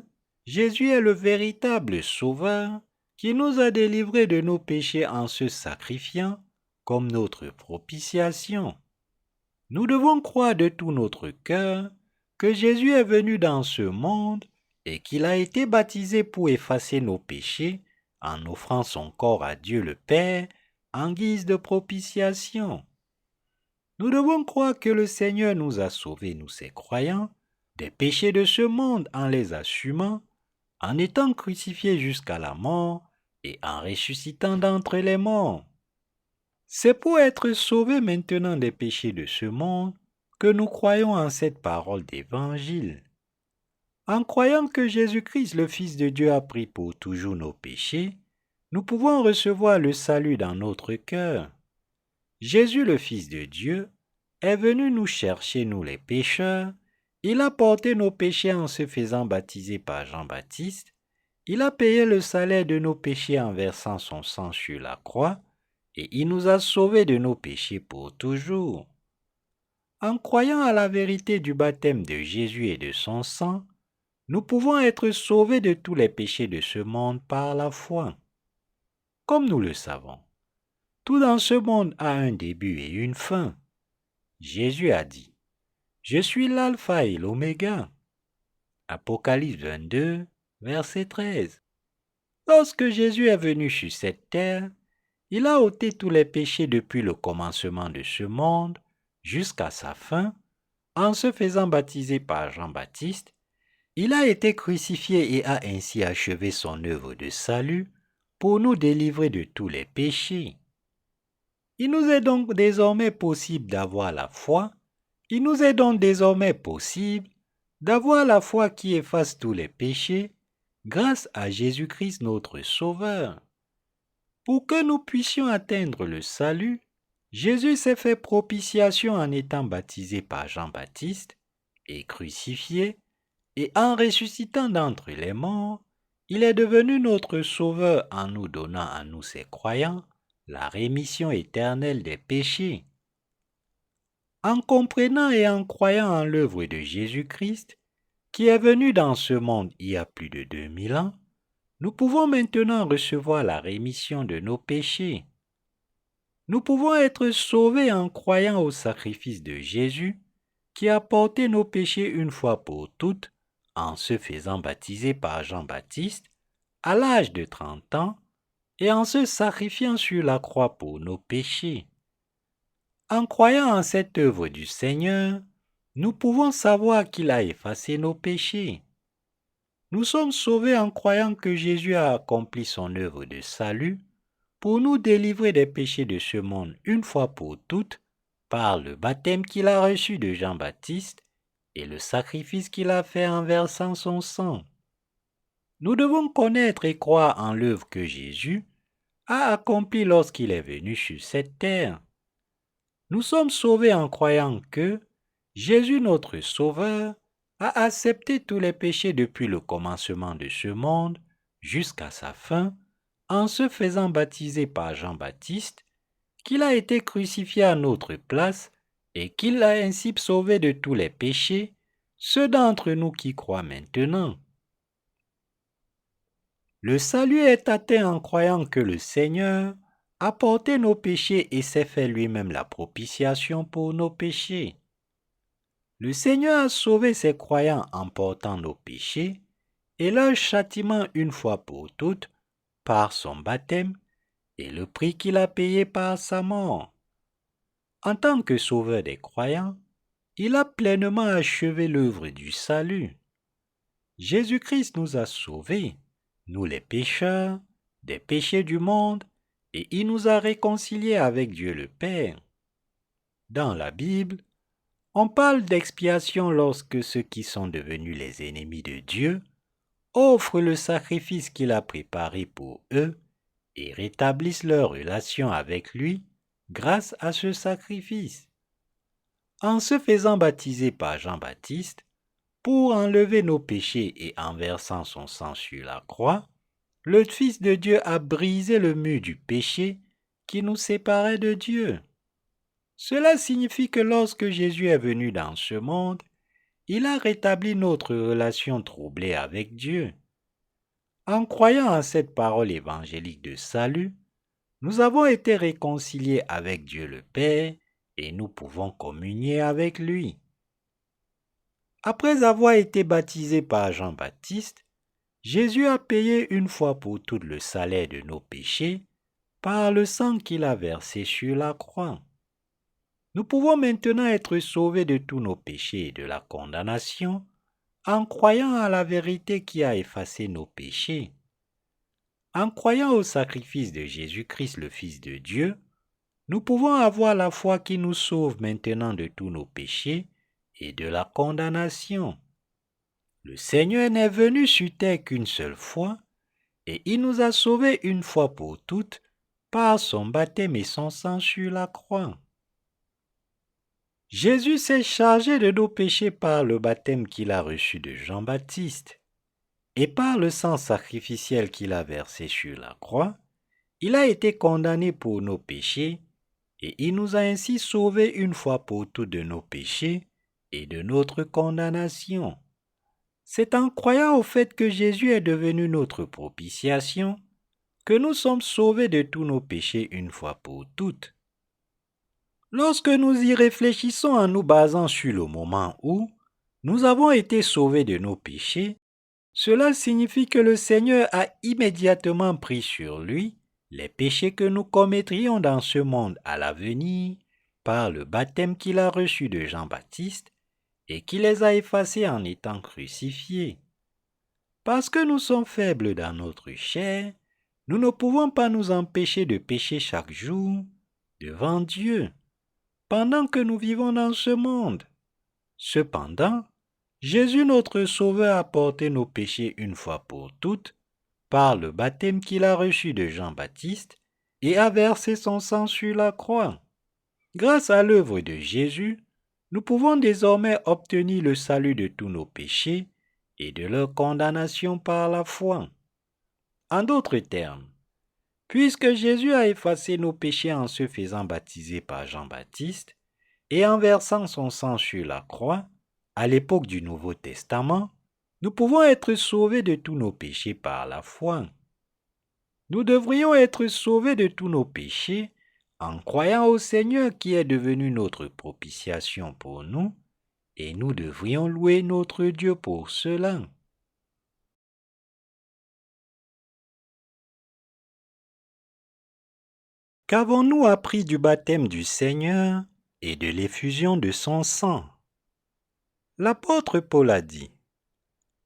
S1: Jésus est le véritable Sauveur qui nous a délivrés de nos péchés en se sacrifiant comme notre propitiation. Nous devons croire de tout notre cœur que Jésus est venu dans ce monde et qu'il a été baptisé pour effacer nos péchés en offrant son corps à Dieu le Père en guise de propitiation. Nous devons croire que le Seigneur nous a sauvés, nous ses croyants, des péchés de ce monde en les assumant, en étant crucifiés jusqu'à la mort et en ressuscitant d'entre les morts. C'est pour être sauvés maintenant des péchés de ce monde que nous croyons en cette parole d'Évangile. En croyant que Jésus-Christ, le Fils de Dieu, a pris pour toujours nos péchés, nous pouvons recevoir le salut dans notre cœur. Jésus, le Fils de Dieu, est venu nous chercher, nous les pécheurs. Il a porté nos péchés en se faisant baptiser par Jean-Baptiste. Il a payé le salaire de nos péchés en versant son sang sur la croix, et il nous a sauvés de nos péchés pour toujours. En croyant à la vérité du baptême de Jésus et de son sang, nous pouvons être sauvés de tous les péchés de ce monde par la foi. Comme nous le savons, tout dans ce monde a un début et une fin. Jésus a dit, « Je suis l'alpha et l'oméga. » Apocalypse 22, verset 13. Lorsque Jésus est venu sur cette terre, il a ôté tous les péchés depuis le commencement de ce monde jusqu'à sa fin, en se faisant baptiser par Jean-Baptiste. Il a été crucifié et a ainsi achevé son œuvre de salut pour nous délivrer de tous les péchés. Il nous est donc désormais possible d'avoir la foi. Il nous est donc désormais possible d'avoir la foi qui efface tous les péchés grâce à Jésus-Christ notre Sauveur. Pour que nous puissions atteindre le salut, Jésus s'est fait propitiation en étant baptisé par Jean-Baptiste et crucifié, et en ressuscitant d'entre les morts, il est devenu notre Sauveur en nous donnant à nous ses croyants la rémission éternelle des péchés. En comprenant et en croyant en l'œuvre de Jésus-Christ, qui est venu dans ce monde il y a plus de 2000 ans, nous pouvons maintenant recevoir la rémission de nos péchés. Nous pouvons être sauvés en croyant au sacrifice de Jésus, qui a porté nos péchés une fois pour toutes, en se faisant baptiser par Jean-Baptiste à l'âge de 30 ans et en se sacrifiant sur la croix pour nos péchés. En croyant en cette œuvre du Seigneur, nous pouvons savoir qu'il a effacé nos péchés. Nous sommes sauvés en croyant que Jésus a accompli son œuvre de salut pour nous délivrer des péchés de ce monde une fois pour toutes par le baptême qu'il a reçu de Jean-Baptiste et le sacrifice qu'il a fait en versant son sang. Nous devons connaître et croire en l'œuvre que Jésus a accomplie lorsqu'il est venu sur cette terre. Nous sommes sauvés en croyant que Jésus, notre Sauveur, a accepté tous les péchés depuis le commencement de ce monde jusqu'à sa fin, en se faisant baptiser par Jean-Baptiste, qu'il a été crucifié à notre place et qu'il a ainsi sauvé de tous les péchés, ceux d'entre nous qui croient maintenant. Le salut est atteint en croyant que le Seigneur a porté nos péchés et s'est fait lui-même la propitiation pour nos péchés. Le Seigneur a sauvé ses croyants en portant nos péchés et leur châtiment une fois pour toutes par son baptême et le prix qu'il a payé par sa mort. En tant que sauveur des croyants, il a pleinement achevé l'œuvre du salut. Jésus-Christ nous a sauvés, nous les pécheurs, des péchés du monde, et il nous a réconciliés avec Dieu le Père. Dans la Bible, on parle d'expiation lorsque ceux qui sont devenus les ennemis de Dieu offrent le sacrifice qu'il a préparé pour eux et rétablissent leur relation avec lui grâce à ce sacrifice. En se faisant baptiser par Jean-Baptiste, pour enlever nos péchés et en versant son sang sur la croix, le Fils de Dieu a brisé le mur du péché qui nous séparait de Dieu. Cela signifie que lorsque Jésus est venu dans ce monde, il a rétabli notre relation troublée avec Dieu. En croyant en cette parole évangélique de salut, nous avons été réconciliés avec Dieu le Père et nous pouvons communier avec lui. Après avoir été baptisé par Jean-Baptiste, Jésus a payé une fois pour toutes le salaire de nos péchés par le sang qu'il a versé sur la croix. Nous pouvons maintenant être sauvés de tous nos péchés et de la condamnation en croyant à la vérité qui a effacé nos péchés. En croyant au sacrifice de Jésus-Christ, le Fils de Dieu, nous pouvons avoir la foi qui nous sauve maintenant de tous nos péchés et de la condamnation. Le Seigneur n'est venu sur terre qu'une seule fois et il nous a sauvés une fois pour toutes par son baptême et son sang sur la croix. Jésus s'est chargé de nos péchés par le baptême qu'il a reçu de Jean-Baptiste. Et par le sang sacrificiel qu'il a versé sur la croix, il a été condamné pour nos péchés et il nous a ainsi sauvés une fois pour toutes de nos péchés et de notre condamnation. C'est en croyant au fait que Jésus est devenu notre propitiation que nous sommes sauvés de tous nos péchés une fois pour toutes. Lorsque nous y réfléchissons en nous basant sur le moment où nous avons été sauvés de nos péchés, cela signifie que le Seigneur a immédiatement pris sur lui les péchés que nous commettrions dans ce monde à l'avenir par le baptême qu'il a reçu de Jean-Baptiste et qui les a effacés en étant crucifiés. Parce que nous sommes faibles dans notre chair, nous ne pouvons pas nous empêcher de pécher chaque jour devant Dieu, pendant que nous vivons dans ce monde. Cependant, Jésus notre Sauveur a porté nos péchés une fois pour toutes par le baptême qu'il a reçu de Jean-Baptiste et a versé son sang sur la croix. Grâce à l'œuvre de Jésus, nous pouvons désormais obtenir le salut de tous nos péchés et de leur condamnation par la foi. En d'autres termes, puisque Jésus a effacé nos péchés en se faisant baptiser par Jean-Baptiste et en versant son sang sur la croix, à l'époque du Nouveau Testament, nous pouvons être sauvés de tous nos péchés par la foi. Nous devrions être sauvés de tous nos péchés en croyant au Seigneur qui est devenu notre propitiation pour nous, et nous devrions louer notre Dieu pour cela. Qu'avons-nous appris du baptême du Seigneur et de l'effusion de son sang? L'apôtre Paul a dit,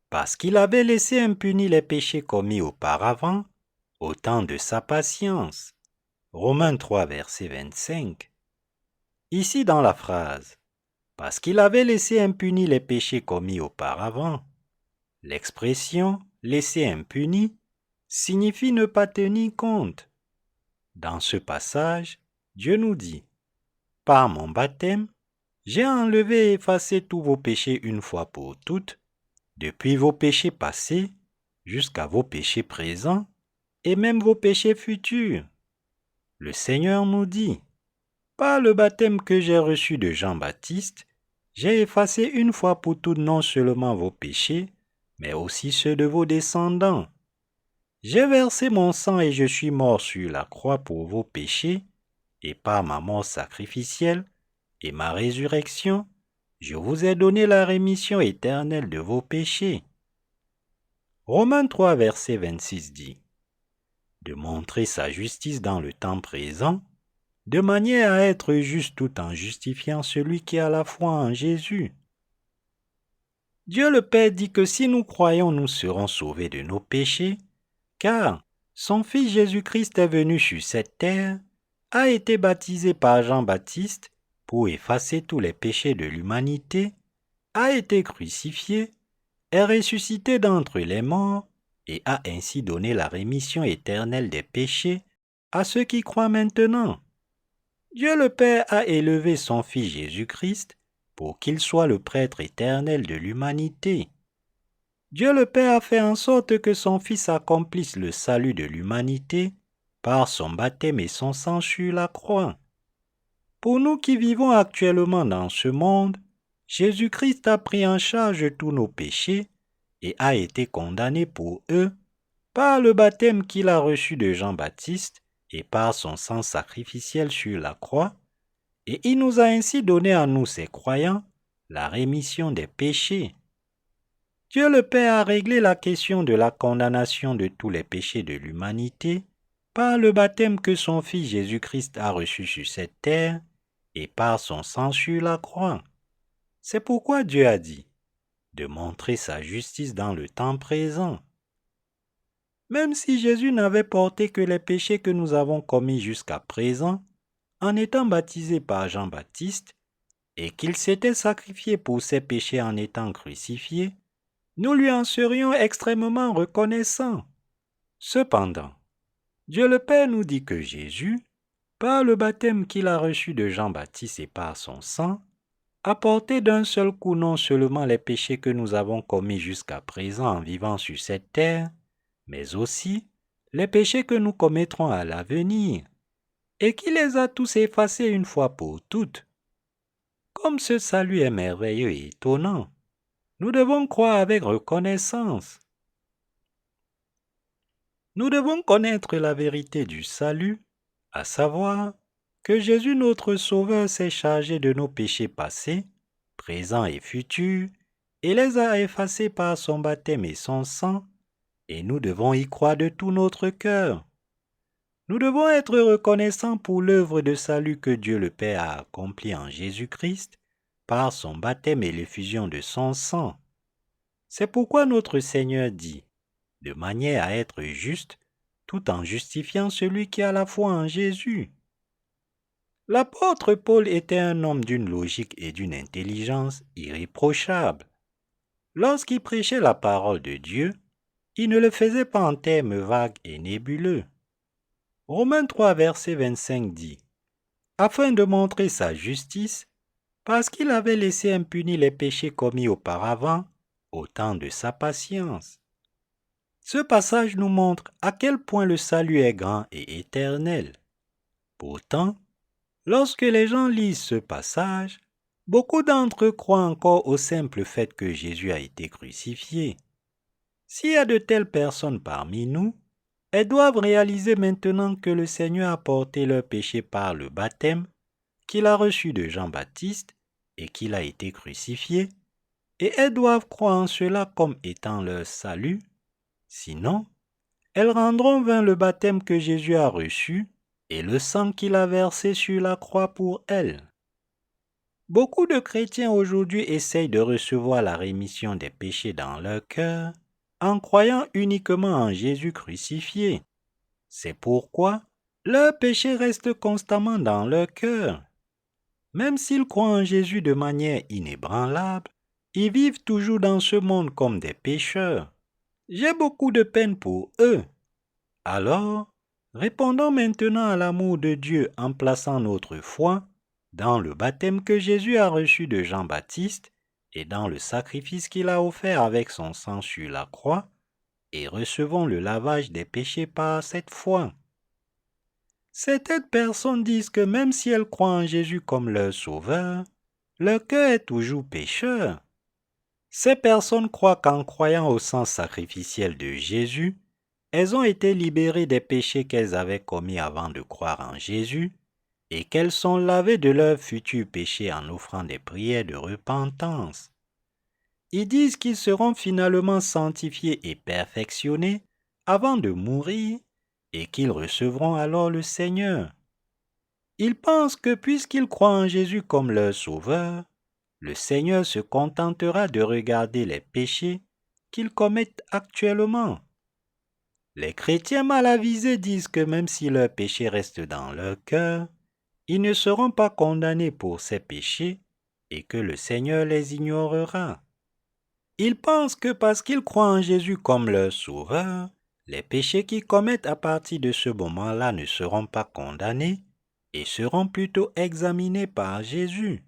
S1: parce qu'il avait laissé impunis les péchés commis auparavant, au temps de sa patience. Romains 3, verset 25. Ici dans la phrase, parce qu'il avait laissé impunis les péchés commis auparavant, l'expression « laisser impunis » signifie ne pas tenir compte. Dans ce passage, Dieu nous dit, « Par mon baptême, j'ai enlevé et effacé tous vos péchés une fois pour toutes, depuis vos péchés passés jusqu'à vos péchés présents et même vos péchés futurs. » Le Seigneur nous dit, « Par le baptême que j'ai reçu de Jean-Baptiste, j'ai effacé une fois pour toutes non seulement vos péchés, mais aussi ceux de vos descendants. J'ai versé mon sang et je suis mort sur la croix pour vos péchés, et par ma mort sacrificielle et ma résurrection, je vous ai donné la rémission éternelle de vos péchés. » Romains 3, verset 26 dit, « De montrer sa justice dans le temps présent, de manière à être juste tout en justifiant celui qui a la foi en Jésus. » Dieu le Père dit que si nous croyons, nous serons sauvés de nos péchés, car son Fils Jésus-Christ est venu sur cette terre, a été baptisé par Jean-Baptiste pour effacer tous les péchés de l'humanité, a été crucifié, est ressuscité d'entre les morts et a ainsi donné la rémission éternelle des péchés à ceux qui croient maintenant. Dieu le Père a élevé son Fils Jésus-Christ pour qu'il soit le prêtre éternel de l'humanité. Dieu le Père a fait en sorte que son Fils accomplisse le salut de l'humanité par son baptême et son sang sur la croix. Pour nous qui vivons actuellement dans ce monde, Jésus-Christ a pris en charge tous nos péchés et a été condamné pour eux par le baptême qu'il a reçu de Jean-Baptiste et par son sang sacrificiel sur la croix, et il nous a ainsi donné à nous, ses croyants, la rémission des péchés. Dieu le Père a réglé la question de la condamnation de tous les péchés de l'humanité par le baptême que son Fils Jésus-Christ a reçu sur cette terre et par son sang sur la croix. C'est pourquoi Dieu a dit de montrer sa justice dans le temps présent. Même si Jésus n'avait porté que les péchés que nous avons commis jusqu'à présent, en étant baptisé par Jean-Baptiste, et qu'il s'était sacrifié pour ses péchés en étant crucifié, nous lui en serions extrêmement reconnaissants. Cependant, Dieu le Père nous dit que Jésus, par le baptême qu'il a reçu de Jean-Baptiste et par son sang, a porté d'un seul coup non seulement les péchés que nous avons commis jusqu'à présent en vivant sur cette terre, mais aussi les péchés que nous commettrons à l'avenir, et qui les a tous effacés une fois pour toutes. Comme ce salut est merveilleux et étonnant, nous devons croire avec reconnaissance. Nous devons connaître la vérité du salut, à savoir que Jésus notre Sauveur s'est chargé de nos péchés passés, présents et futurs, et les a effacés par son baptême et son sang, et nous devons y croire de tout notre cœur. Nous devons être reconnaissants pour l'œuvre de salut que Dieu le Père a accomplie en Jésus-Christ par son baptême et l'effusion de son sang. C'est pourquoi notre Seigneur dit, de manière à être juste, tout en justifiant celui qui a la foi en Jésus. L'apôtre Paul était un homme d'une logique et d'une intelligence irréprochables. Lorsqu'il prêchait la parole de Dieu, il ne le faisait pas en termes vagues et nébuleux. Romains 3, verset 25 dit, « Afin de montrer sa justice, parce qu'il avait laissé impunis les péchés commis auparavant, au temps de sa patience. » Ce passage nous montre à quel point le salut est grand et éternel. Pourtant, lorsque les gens lisent ce passage, beaucoup d'entre eux croient encore au simple fait que Jésus a été crucifié. S'il y a de telles personnes parmi nous, elles doivent réaliser maintenant que le Seigneur a porté leurs péchés par le baptême qu'il a reçu de Jean-Baptiste et qu'il a été crucifié, et elles doivent croire en cela comme étant leur salut. Sinon, elles rendront vain le baptême que Jésus a reçu et le sang qu'il a versé sur la croix pour elles. Beaucoup de chrétiens aujourd'hui essayent de recevoir la rémission des péchés dans leur cœur en croyant uniquement en Jésus crucifié. C'est pourquoi leurs péchés restent constamment dans leur cœur. Même s'ils croient en Jésus de manière inébranlable, ils vivent toujours dans ce monde comme des pécheurs. J'ai beaucoup de peine pour eux. Alors, répondons maintenant à l'amour de Dieu en plaçant notre foi dans le baptême que Jésus a reçu de Jean-Baptiste et dans le sacrifice qu'il a offert avec son sang sur la croix, et recevons le lavage des péchés par cette foi. Certaines personnes disent que même si elles croient en Jésus comme leur sauveur, leur cœur est toujours pécheur. Ces personnes croient qu'en croyant au sang sacrificiel de Jésus, elles ont été libérées des péchés qu'elles avaient commis avant de croire en Jésus et qu'elles sont lavées de leurs futurs péchés en offrant des prières de repentance. Ils disent qu'ils seront finalement sanctifiés et perfectionnés avant de mourir et qu'ils recevront alors le Seigneur. Ils pensent que puisqu'ils croient en Jésus comme leur sauveur, le Seigneur se contentera de regarder les péchés qu'ils commettent actuellement. Les chrétiens mal avisés disent que même si leurs péchés restent dans leur cœur, ils ne seront pas condamnés pour ces péchés et que le Seigneur les ignorera. Ils pensent que parce qu'ils croient en Jésus comme leur sauveur, les péchés qu'ils commettent à partir de ce moment-là ne seront pas condamnés et seront plutôt examinés par Jésus.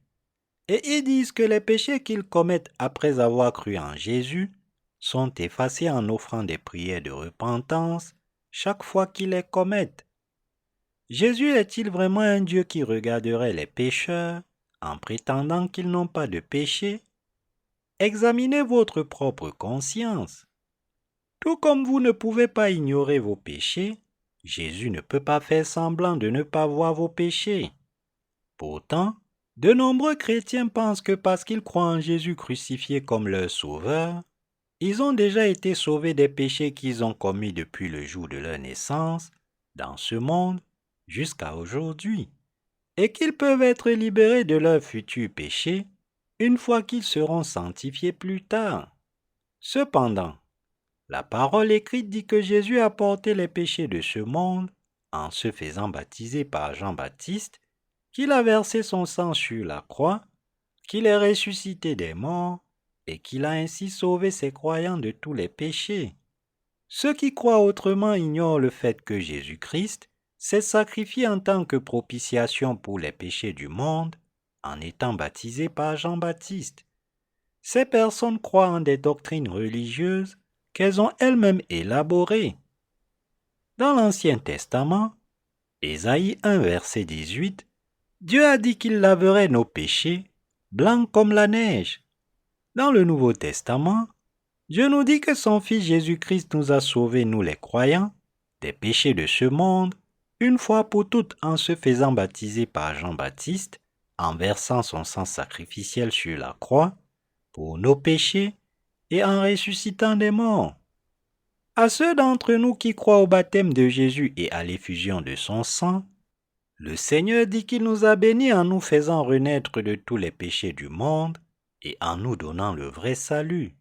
S1: Et ils disent que les péchés qu'ils commettent après avoir cru en Jésus sont effacés en offrant des prières de repentance chaque fois qu'ils les commettent. Jésus est-il vraiment un Dieu qui regarderait les pécheurs en prétendant qu'ils n'ont pas de péché? Examinez votre propre conscience. Tout comme vous ne pouvez pas ignorer vos péchés, Jésus ne peut pas faire semblant de ne pas voir vos péchés. Pourtant, de nombreux chrétiens pensent que parce qu'ils croient en Jésus crucifié comme leur sauveur, ils ont déjà été sauvés des péchés qu'ils ont commis depuis le jour de leur naissance, dans ce monde, jusqu'à aujourd'hui, et qu'ils peuvent être libérés de leurs futurs péchés une fois qu'ils seront sanctifiés plus tard. Cependant, la parole écrite dit que Jésus a porté les péchés de ce monde en se faisant baptiser par Jean-Baptiste, qu'il a versé son sang sur la croix, qu'il est ressuscité des morts et qu'il a ainsi sauvé ses croyants de tous les péchés. Ceux qui croient autrement ignorent le fait que Jésus-Christ s'est sacrifié en tant que propitiation pour les péchés du monde en étant baptisé par Jean-Baptiste. Ces personnes croient en des doctrines religieuses qu'elles ont elles-mêmes élaborées. Dans l'Ancien Testament, Ésaïe 1 verset 18, Dieu a dit qu'il laverait nos péchés, blancs comme la neige. Dans le Nouveau Testament, Dieu nous dit que son Fils Jésus-Christ nous a sauvés, nous les croyants, des péchés de ce monde, une fois pour toutes en se faisant baptiser par Jean-Baptiste, en versant son sang sacrificiel sur la croix, pour nos péchés, et en ressuscitant des morts. À ceux d'entre nous qui croient au baptême de Jésus et à l'effusion de son sang, le Seigneur dit qu'il nous a bénis en nous faisant renaître de tous les péchés du monde et en nous donnant le vrai salut.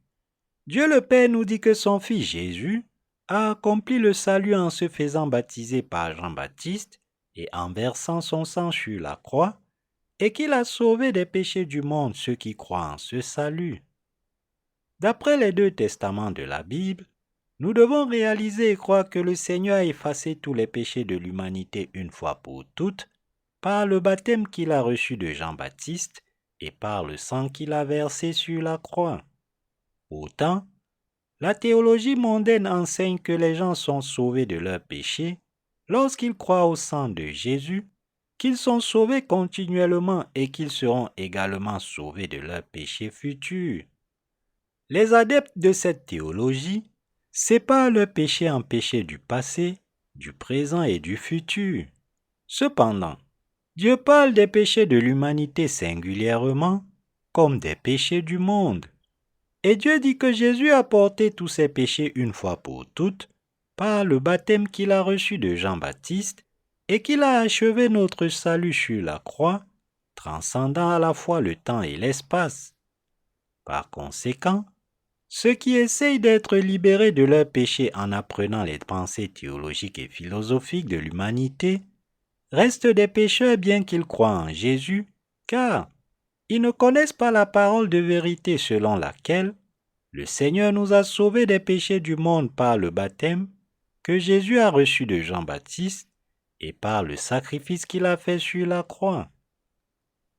S1: Dieu le Père nous dit que son Fils Jésus a accompli le salut en se faisant baptiser par Jean-Baptiste et en versant son sang sur la croix, et qu'il a sauvé des péchés du monde ceux qui croient en ce salut. D'après les 2 testaments de la Bible, nous devons réaliser et croire que le Seigneur a effacé tous les péchés de l'humanité une fois pour toutes par le baptême qu'il a reçu de Jean-Baptiste et par le sang qu'il a versé sur la croix. Pourtant, la théologie mondaine enseigne que les gens sont sauvés de leurs péchés lorsqu'ils croient au sang de Jésus, qu'ils sont sauvés continuellement et qu'ils seront également sauvés de leurs péchés futurs. Les adeptes de cette théologie séparent leurs péchés en péchés du passé, du présent et du futur. Cependant, Dieu parle des péchés de l'humanité singulièrement comme des péchés du monde. Et Dieu dit que Jésus a porté tous ses péchés une fois pour toutes par le baptême qu'il a reçu de Jean-Baptiste et qu'il a achevé notre salut sur la croix, transcendant à la fois le temps et l'espace. Par conséquent, ceux qui essayent d'être libérés de leurs péchés en apprenant les pensées théologiques et philosophiques de l'humanité restent des pécheurs bien qu'ils croient en Jésus, car ils ne connaissent pas la parole de vérité selon laquelle le Seigneur nous a sauvés des péchés du monde par le baptême que Jésus a reçu de Jean-Baptiste et par le sacrifice qu'il a fait sur la croix.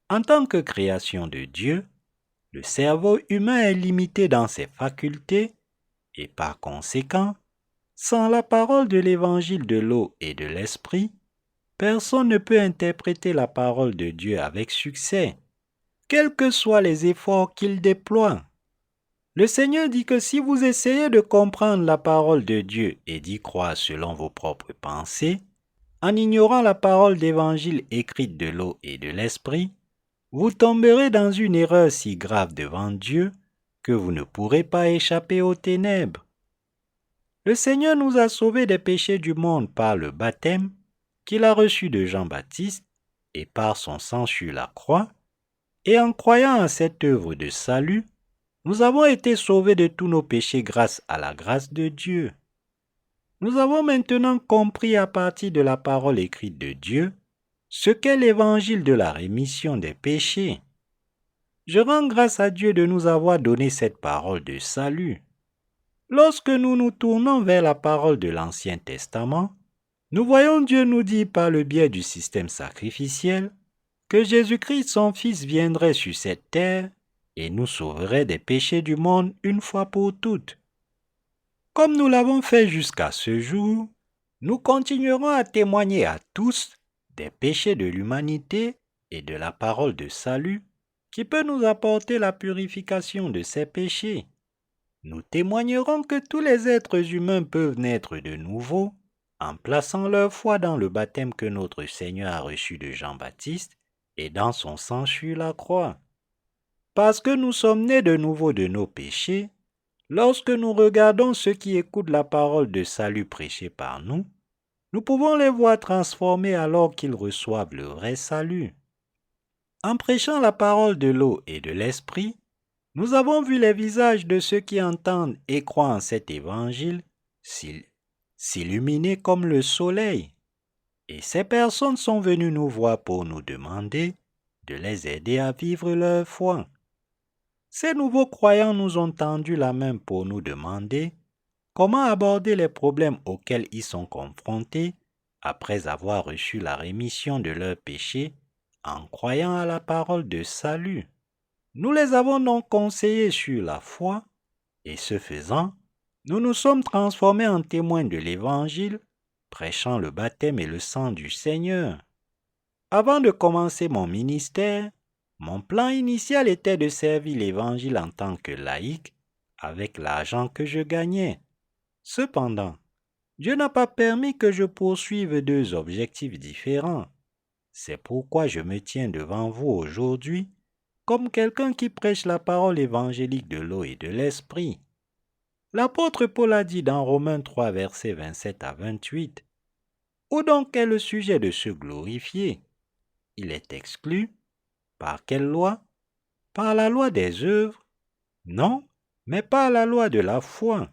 S1: En tant que création de Dieu, le cerveau humain est limité dans ses facultés et par conséquent, sans la parole de l'évangile de l'eau et de l'esprit, personne ne peut interpréter la parole de Dieu avec succès, quels que soient les efforts qu'il déploie. Le Seigneur dit que si vous essayez de comprendre la parole de Dieu et d'y croire selon vos propres pensées, en ignorant la parole d'évangile écrite de l'eau et de l'esprit, vous tomberez dans une erreur si grave devant Dieu que vous ne pourrez pas échapper aux ténèbres. Le Seigneur nous a sauvés des péchés du monde par le baptême qu'il a reçu de Jean-Baptiste et par son sang sur la croix, et en croyant à cette œuvre de salut, nous avons été sauvés de tous nos péchés grâce à la grâce de Dieu. Nous avons maintenant compris à partir de la parole écrite de Dieu ce qu'est l'évangile de la rémission des péchés. Je rends grâce à Dieu de nous avoir donné cette parole de salut. Lorsque nous nous tournons vers la parole de l'Ancien Testament, nous voyons Dieu nous dire par le biais du système sacrificiel que Jésus-Christ, son Fils, viendrait sur cette terre et nous sauverait des péchés du monde une fois pour toutes. Comme nous l'avons fait jusqu'à ce jour, nous continuerons à témoigner à tous des péchés de l'humanité et de la parole de salut qui peut nous apporter la purification de ces péchés. Nous témoignerons que tous les êtres humains peuvent naître de nouveau en plaçant leur foi dans le baptême que notre Seigneur a reçu de Jean-Baptiste et dans son sang sur la croix. Parce que nous sommes nés de nouveau de nos péchés, lorsque nous regardons ceux qui écoutent la parole de salut prêchée par nous, nous pouvons les voir transformés alors qu'ils reçoivent le vrai salut. En prêchant la parole de l'eau et de l'esprit, nous avons vu les visages de ceux qui entendent et croient en cet évangile s'illuminer comme le soleil. Et ces personnes sont venues nous voir pour nous demander de les aider à vivre leur foi. Ces nouveaux croyants nous ont tendu la main pour nous demander comment aborder les problèmes auxquels ils sont confrontés après avoir reçu la rémission de leurs péchés en croyant à la parole de salut. Nous les avons donc conseillés sur la foi, et ce faisant, nous nous sommes transformés en témoins de l'Évangile, prêchant le baptême et le sang du Seigneur. Avant de commencer mon ministère, mon plan initial était de servir l'Évangile en tant que laïc avec l'argent que je gagnais. Cependant, Dieu n'a pas permis que je poursuive deux objectifs différents. C'est pourquoi je me tiens devant vous aujourd'hui comme quelqu'un qui prêche la parole évangélique de l'eau et de l'esprit. L'apôtre Paul a dit dans Romains 3, versets 27 à 28, « Où donc est le sujet de se glorifier? Il est exclu. Par quelle loi? Par la loi des œuvres? Non, mais par la loi de la foi.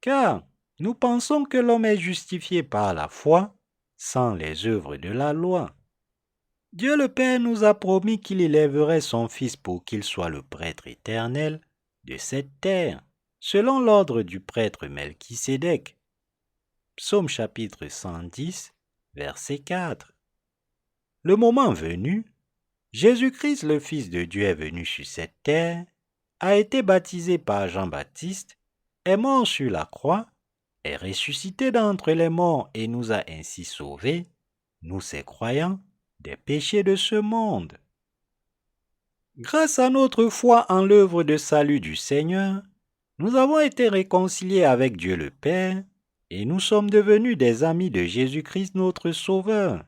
S1: Car nous pensons que l'homme est justifié par la foi, sans les œuvres de la loi. Dieu le Père nous a promis qu'il élèverait son Fils pour qu'il soit le prêtre éternel de cette terre, selon l'ordre du prêtre Melchisédek. Psaume chapitre 110, verset 4. Le moment venu, Jésus-Christ, le Fils de Dieu, est venu sur cette terre, a été baptisé par Jean-Baptiste, est mort sur la croix, est ressuscité d'entre les morts et nous a ainsi sauvés, nous ses croyants, des péchés de ce monde. Grâce à notre foi en l'œuvre de salut du Seigneur, nous avons été réconciliés avec Dieu le Père et nous sommes devenus des amis de Jésus-Christ notre Sauveur.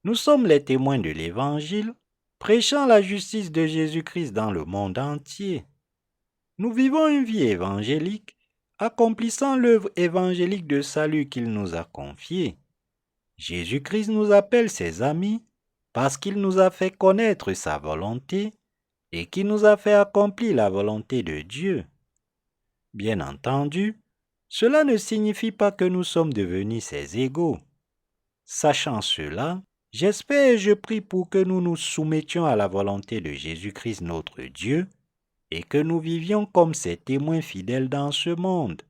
S1: Nous sommes les témoins de l'Évangile, prêchant la justice de Jésus-Christ dans le monde entier. Nous vivons une vie évangélique, accomplissant l'œuvre évangélique de salut qu'il nous a confiée. Jésus-Christ nous appelle ses amis parce qu'il nous a fait connaître sa volonté et qu'il nous a fait accomplir la volonté de Dieu. Bien entendu, cela ne signifie pas que nous sommes devenus ses égaux. Sachant cela, j'espère et je prie pour que nous nous soumettions à la volonté de Jésus-Christ notre Dieu et que nous vivions comme ses témoins fidèles dans ce monde.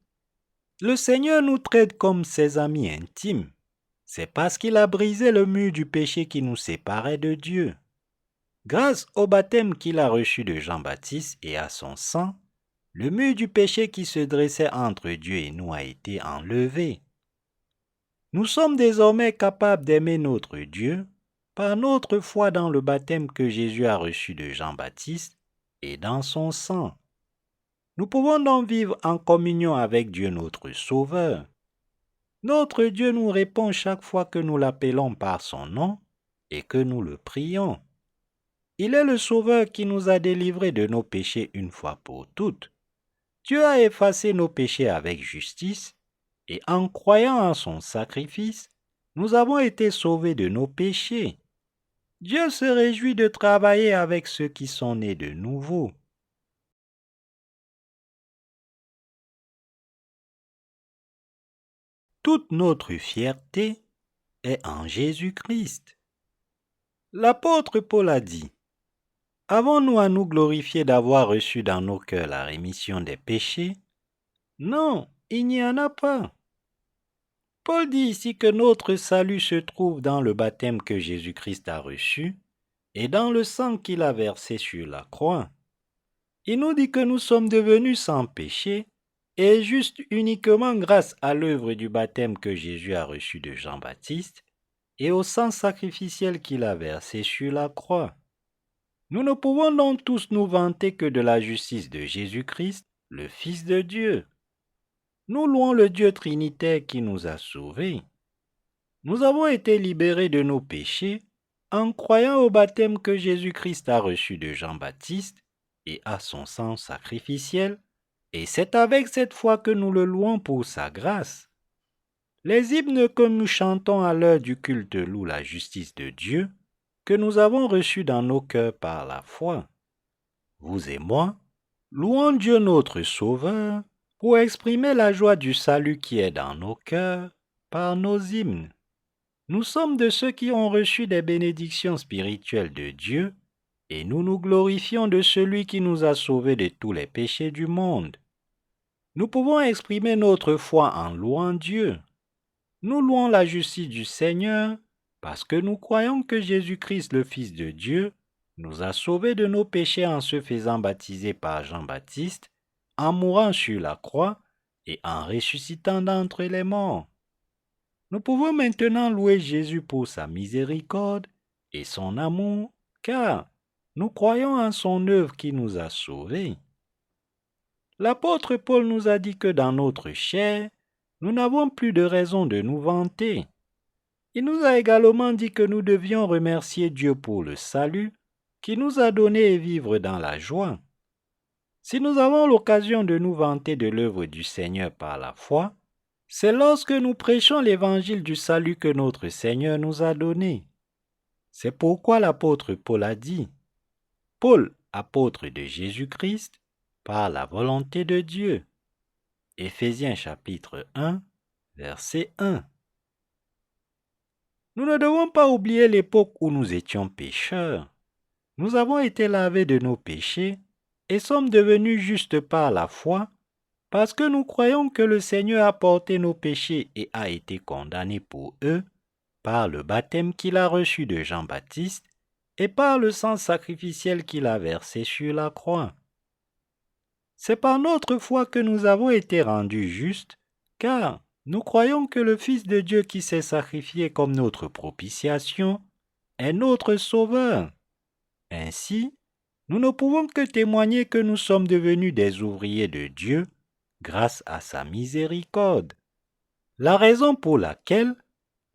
S1: Le Seigneur nous traite comme ses amis intimes. C'est parce qu'il a brisé le mur du péché qui nous séparait de Dieu. Grâce au baptême qu'il a reçu de Jean-Baptiste et à son sang, le mur du péché qui se dressait entre Dieu et nous a été enlevé. Nous sommes désormais capables d'aimer notre Dieu par notre foi dans le baptême que Jésus a reçu de Jean-Baptiste et dans son sang. Nous pouvons donc vivre en communion avec Dieu notre Sauveur. Notre Dieu nous répond chaque fois que nous l'appelons par son nom et que nous le prions. Il est le Sauveur qui nous a délivrés de nos péchés une fois pour toutes. Dieu a effacé nos péchés avec justice et en croyant en son sacrifice, nous avons été sauvés de nos péchés. Dieu se réjouit de travailler avec ceux qui sont nés de nouveau. Toute notre fierté est en Jésus-Christ. L'apôtre Paul a dit, « Avons-nous à nous glorifier d'avoir reçu dans nos cœurs la rémission des péchés? Non, il n'y en a pas. » Paul dit ici que notre salut se trouve dans le baptême que Jésus-Christ a reçu et dans le sang qu'il a versé sur la croix. Il nous dit que nous sommes devenus sans péché et juste uniquement grâce à l'œuvre du baptême que Jésus a reçu de Jean-Baptiste et au sang sacrificiel qu'il a versé sur la croix. Nous ne pouvons donc tous nous vanter que de la justice de Jésus-Christ, le Fils de Dieu. Nous louons le Dieu trinitaire qui nous a sauvés. Nous avons été libérés de nos péchés en croyant au baptême que Jésus-Christ a reçu de Jean-Baptiste et à son sang sacrificiel, et c'est avec cette foi que nous le louons pour sa grâce. Les hymnes que nous chantons à l'heure du culte louent la justice de Dieu que nous avons reçue dans nos cœurs par la foi. Vous et moi, louons Dieu notre Sauveur pour exprimer la joie du salut qui est dans nos cœurs par nos hymnes. Nous sommes de ceux qui ont reçu des bénédictions spirituelles de Dieu et nous nous glorifions de celui qui nous a sauvés de tous les péchés du monde. Nous pouvons exprimer notre foi en louant Dieu. Nous louons la justice du Seigneur parce que nous croyons que Jésus-Christ, le Fils de Dieu, nous a sauvés de nos péchés en se faisant baptiser par Jean-Baptiste, en mourant sur la croix et en ressuscitant d'entre les morts. Nous pouvons maintenant louer Jésus pour sa miséricorde et son amour, car nous croyons en son œuvre qui nous a sauvés. L'apôtre Paul nous a dit que dans notre chair, nous n'avons plus de raison de nous vanter. Il nous a également dit que nous devions remercier Dieu pour le salut qu'il nous a donné et vivre dans la joie. Si nous avons l'occasion de nous vanter de l'œuvre du Seigneur par la foi, c'est lorsque nous prêchons l'évangile du salut que notre Seigneur nous a donné. C'est pourquoi l'apôtre Paul a dit « Paul, apôtre de Jésus-Christ, par la volonté de Dieu. » Éphésiens chapitre 1, verset 1. Nous ne devons pas oublier l'époque où nous étions pécheurs. Nous avons été lavés de nos péchés et sommes devenus justes par la foi parce que nous croyons que le Seigneur a porté nos péchés et a été condamné pour eux par le baptême qu'il a reçu de Jean-Baptiste et par le sang sacrificiel qu'il a versé sur la croix. C'est par notre foi que nous avons été rendus justes, car nous croyons que le Fils de Dieu qui s'est sacrifié comme notre propitiation est notre Sauveur. Ainsi, nous ne pouvons que témoigner que nous sommes devenus des ouvriers de Dieu grâce à sa miséricorde. La raison pour laquelle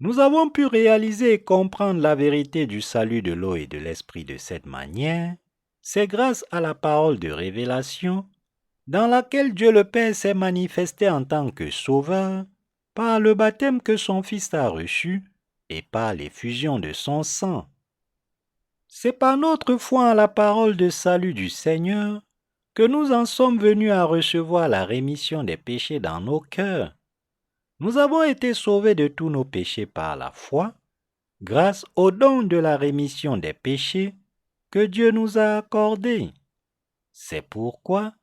S1: nous avons pu réaliser et comprendre la vérité du salut de l'eau et de l'esprit de cette manière, c'est grâce à la parole de révélation dans laquelle Dieu le Père s'est manifesté en tant que Sauveur par le baptême que son Fils a reçu et par l'effusion de son sang. C'est par notre foi en la parole de salut du Seigneur que nous en sommes venus à recevoir la rémission des péchés dans nos cœurs. Nous avons été sauvés de tous nos péchés par la foi, grâce au don de la rémission des péchés que Dieu nous a accordé. C'est pourquoi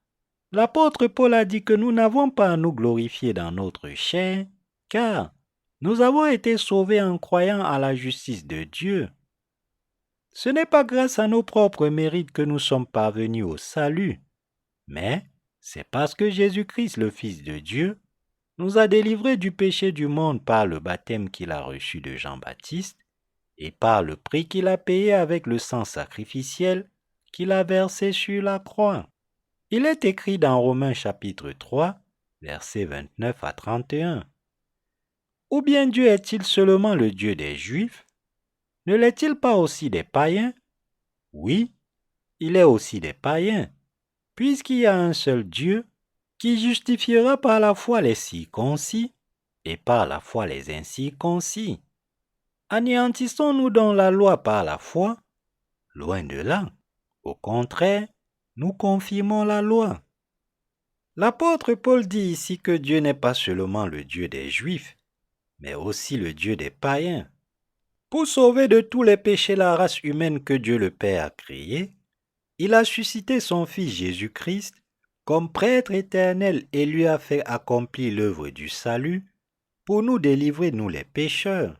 S1: l'apôtre Paul a dit que nous n'avons pas à nous glorifier dans notre chair, car nous avons été sauvés en croyant à la justice de Dieu. Ce n'est pas grâce à nos propres mérites que nous sommes parvenus au salut, mais c'est parce que Jésus-Christ, le Fils de Dieu, nous a délivrés du péché du monde par le baptême qu'il a reçu de Jean-Baptiste et par le prix qu'il a payé avec le sang sacrificiel qu'il a versé sur la croix. Il est écrit dans Romains chapitre 3, versets 29 à 31. Ou bien Dieu est-il seulement le Dieu des Juifs? Ne l'est-il pas aussi des païens? Oui, il est aussi des païens, puisqu'il y a un seul Dieu qui justifiera par la foi les circoncis et par la foi les incirconcis. Anéantissons-nous donc la loi par la foi? Loin de là. Au contraire, nous confirmons la loi. L'apôtre Paul dit ici que Dieu n'est pas seulement le Dieu des Juifs, mais aussi le Dieu des païens. Pour sauver de tous les péchés la race humaine que Dieu le Père a créée, il a suscité son Fils Jésus-Christ comme prêtre éternel et lui a fait accomplir l'œuvre du salut pour nous délivrer, nous les pécheurs.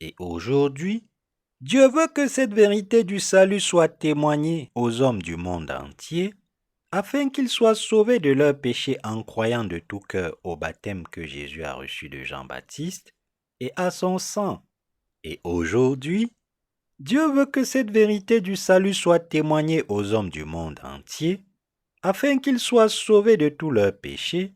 S1: Et aujourd'hui, Dieu veut que cette vérité du salut soit témoignée aux hommes du monde entier, afin qu'ils soient sauvés de leurs péchés en croyant de tout cœur au baptême que Jésus a reçu de Jean-Baptiste et à son sang, Et aujourd'hui, Dieu veut que cette vérité du salut soit témoignée aux hommes du monde entier, afin qu'ils soient sauvés de tous leurs péchés,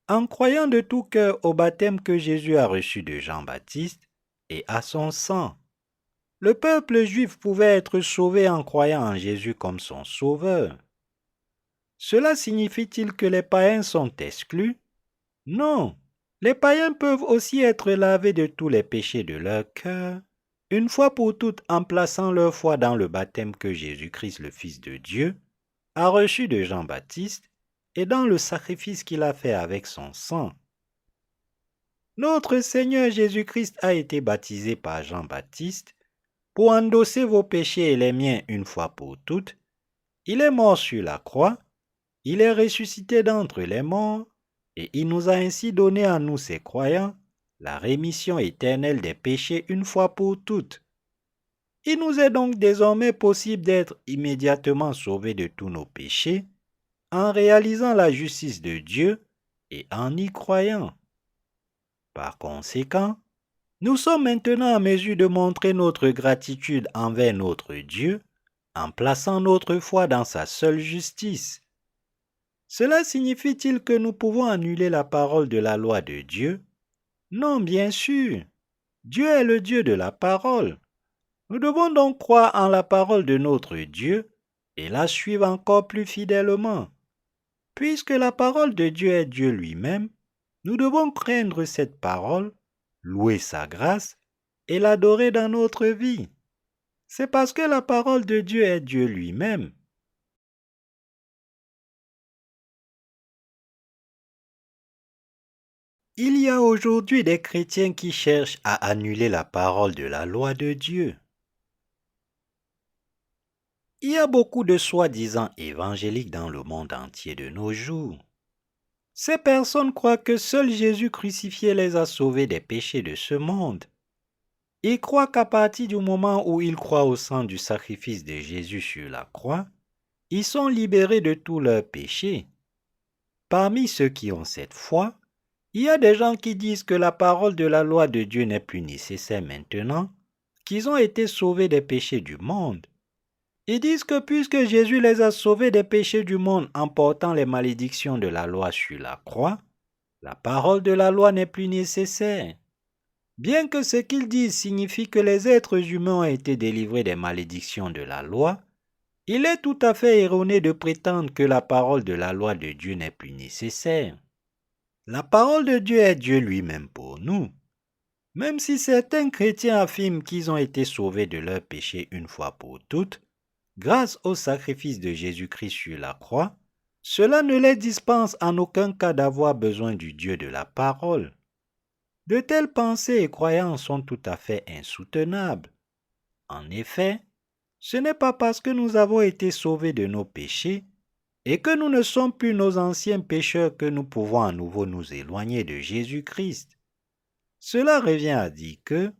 S1: en croyant de tout cœur au baptême que Jésus a reçu de Jean-Baptiste et à son sang. Le peuple juif pouvait être sauvé en croyant en Jésus comme son sauveur. Cela signifie-t-il que les païens sont exclus? Non. Les païens peuvent aussi être lavés de tous les péchés de leur cœur, une fois pour toutes en plaçant leur foi dans le baptême que Jésus-Christ, le Fils de Dieu, a reçu de Jean-Baptiste et dans le sacrifice qu'il a fait avec son sang. Notre Seigneur Jésus-Christ a été baptisé par Jean-Baptiste pour endosser vos péchés et les miens une fois pour toutes. Il est mort sur la croix, il est ressuscité d'entre les morts, et il nous a ainsi donné à nous, ses croyants, la rémission éternelle des péchés une fois pour toutes. Il nous est donc désormais possible d'être immédiatement sauvés de tous nos péchés en réalisant la justice de Dieu et en y croyant. Par conséquent, nous sommes maintenant en mesure de montrer notre gratitude envers notre Dieu en plaçant notre foi dans sa seule justice. Cela signifie-t-il que nous pouvons annuler la parole de la loi de Dieu? Non, bien sûr. Dieu est le Dieu de la parole. Nous devons donc croire en la parole de notre Dieu et la suivre encore plus fidèlement. Puisque la parole de Dieu est Dieu lui-même, nous devons craindre cette parole, louer sa grâce et l'adorer dans notre vie. C'est parce que la parole de Dieu est Dieu lui-même. Il y a aujourd'hui des chrétiens qui cherchent à annuler la parole de la loi de Dieu. Il y a beaucoup de soi-disant évangéliques dans le monde entier de nos jours. Ces personnes croient que seul Jésus crucifié les a sauvés des péchés de ce monde. Ils croient qu'à partir du moment où ils croient au sang du sacrifice de Jésus sur la croix, ils sont libérés de tous leurs péchés. Parmi ceux qui ont cette foi, il y a des gens qui disent que la parole de la loi de Dieu n'est plus nécessaire maintenant, qu'ils ont été sauvés des péchés du monde. Ils disent que puisque Jésus les a sauvés des péchés du monde en portant les malédictions de la loi sur la croix, la parole de la loi n'est plus nécessaire. Bien que ce qu'ils disent signifie que les êtres humains ont été délivrés des malédictions de la loi, il est tout à fait erroné de prétendre que la parole de la loi de Dieu n'est plus nécessaire. La parole de Dieu est Dieu lui-même pour nous. Même si certains chrétiens affirment qu'ils ont été sauvés de leurs péchés une fois pour toutes, grâce au sacrifice de Jésus-Christ sur la croix, cela ne les dispense en aucun cas d'avoir besoin du Dieu de la parole. De telles pensées et croyances sont tout à fait insoutenables. En effet, ce n'est pas parce que nous avons été sauvés de nos péchés et que nous ne sommes plus nos anciens pécheurs que nous pouvons à nouveau nous éloigner de Jésus-Christ. Cela revient à dire que,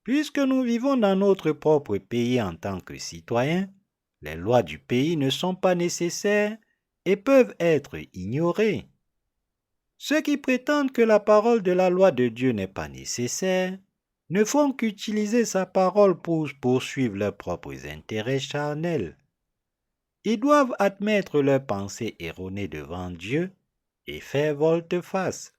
S1: puisque nous vivons dans notre propre pays en tant que citoyens, les lois du pays ne sont pas nécessaires et peuvent être ignorées. Ceux qui prétendent que la parole de la loi de Dieu n'est pas nécessaire ne font qu'utiliser sa parole pour poursuivre leurs propres intérêts charnels. Ils doivent admettre leurs pensées erronées devant Dieu et faire volte-face.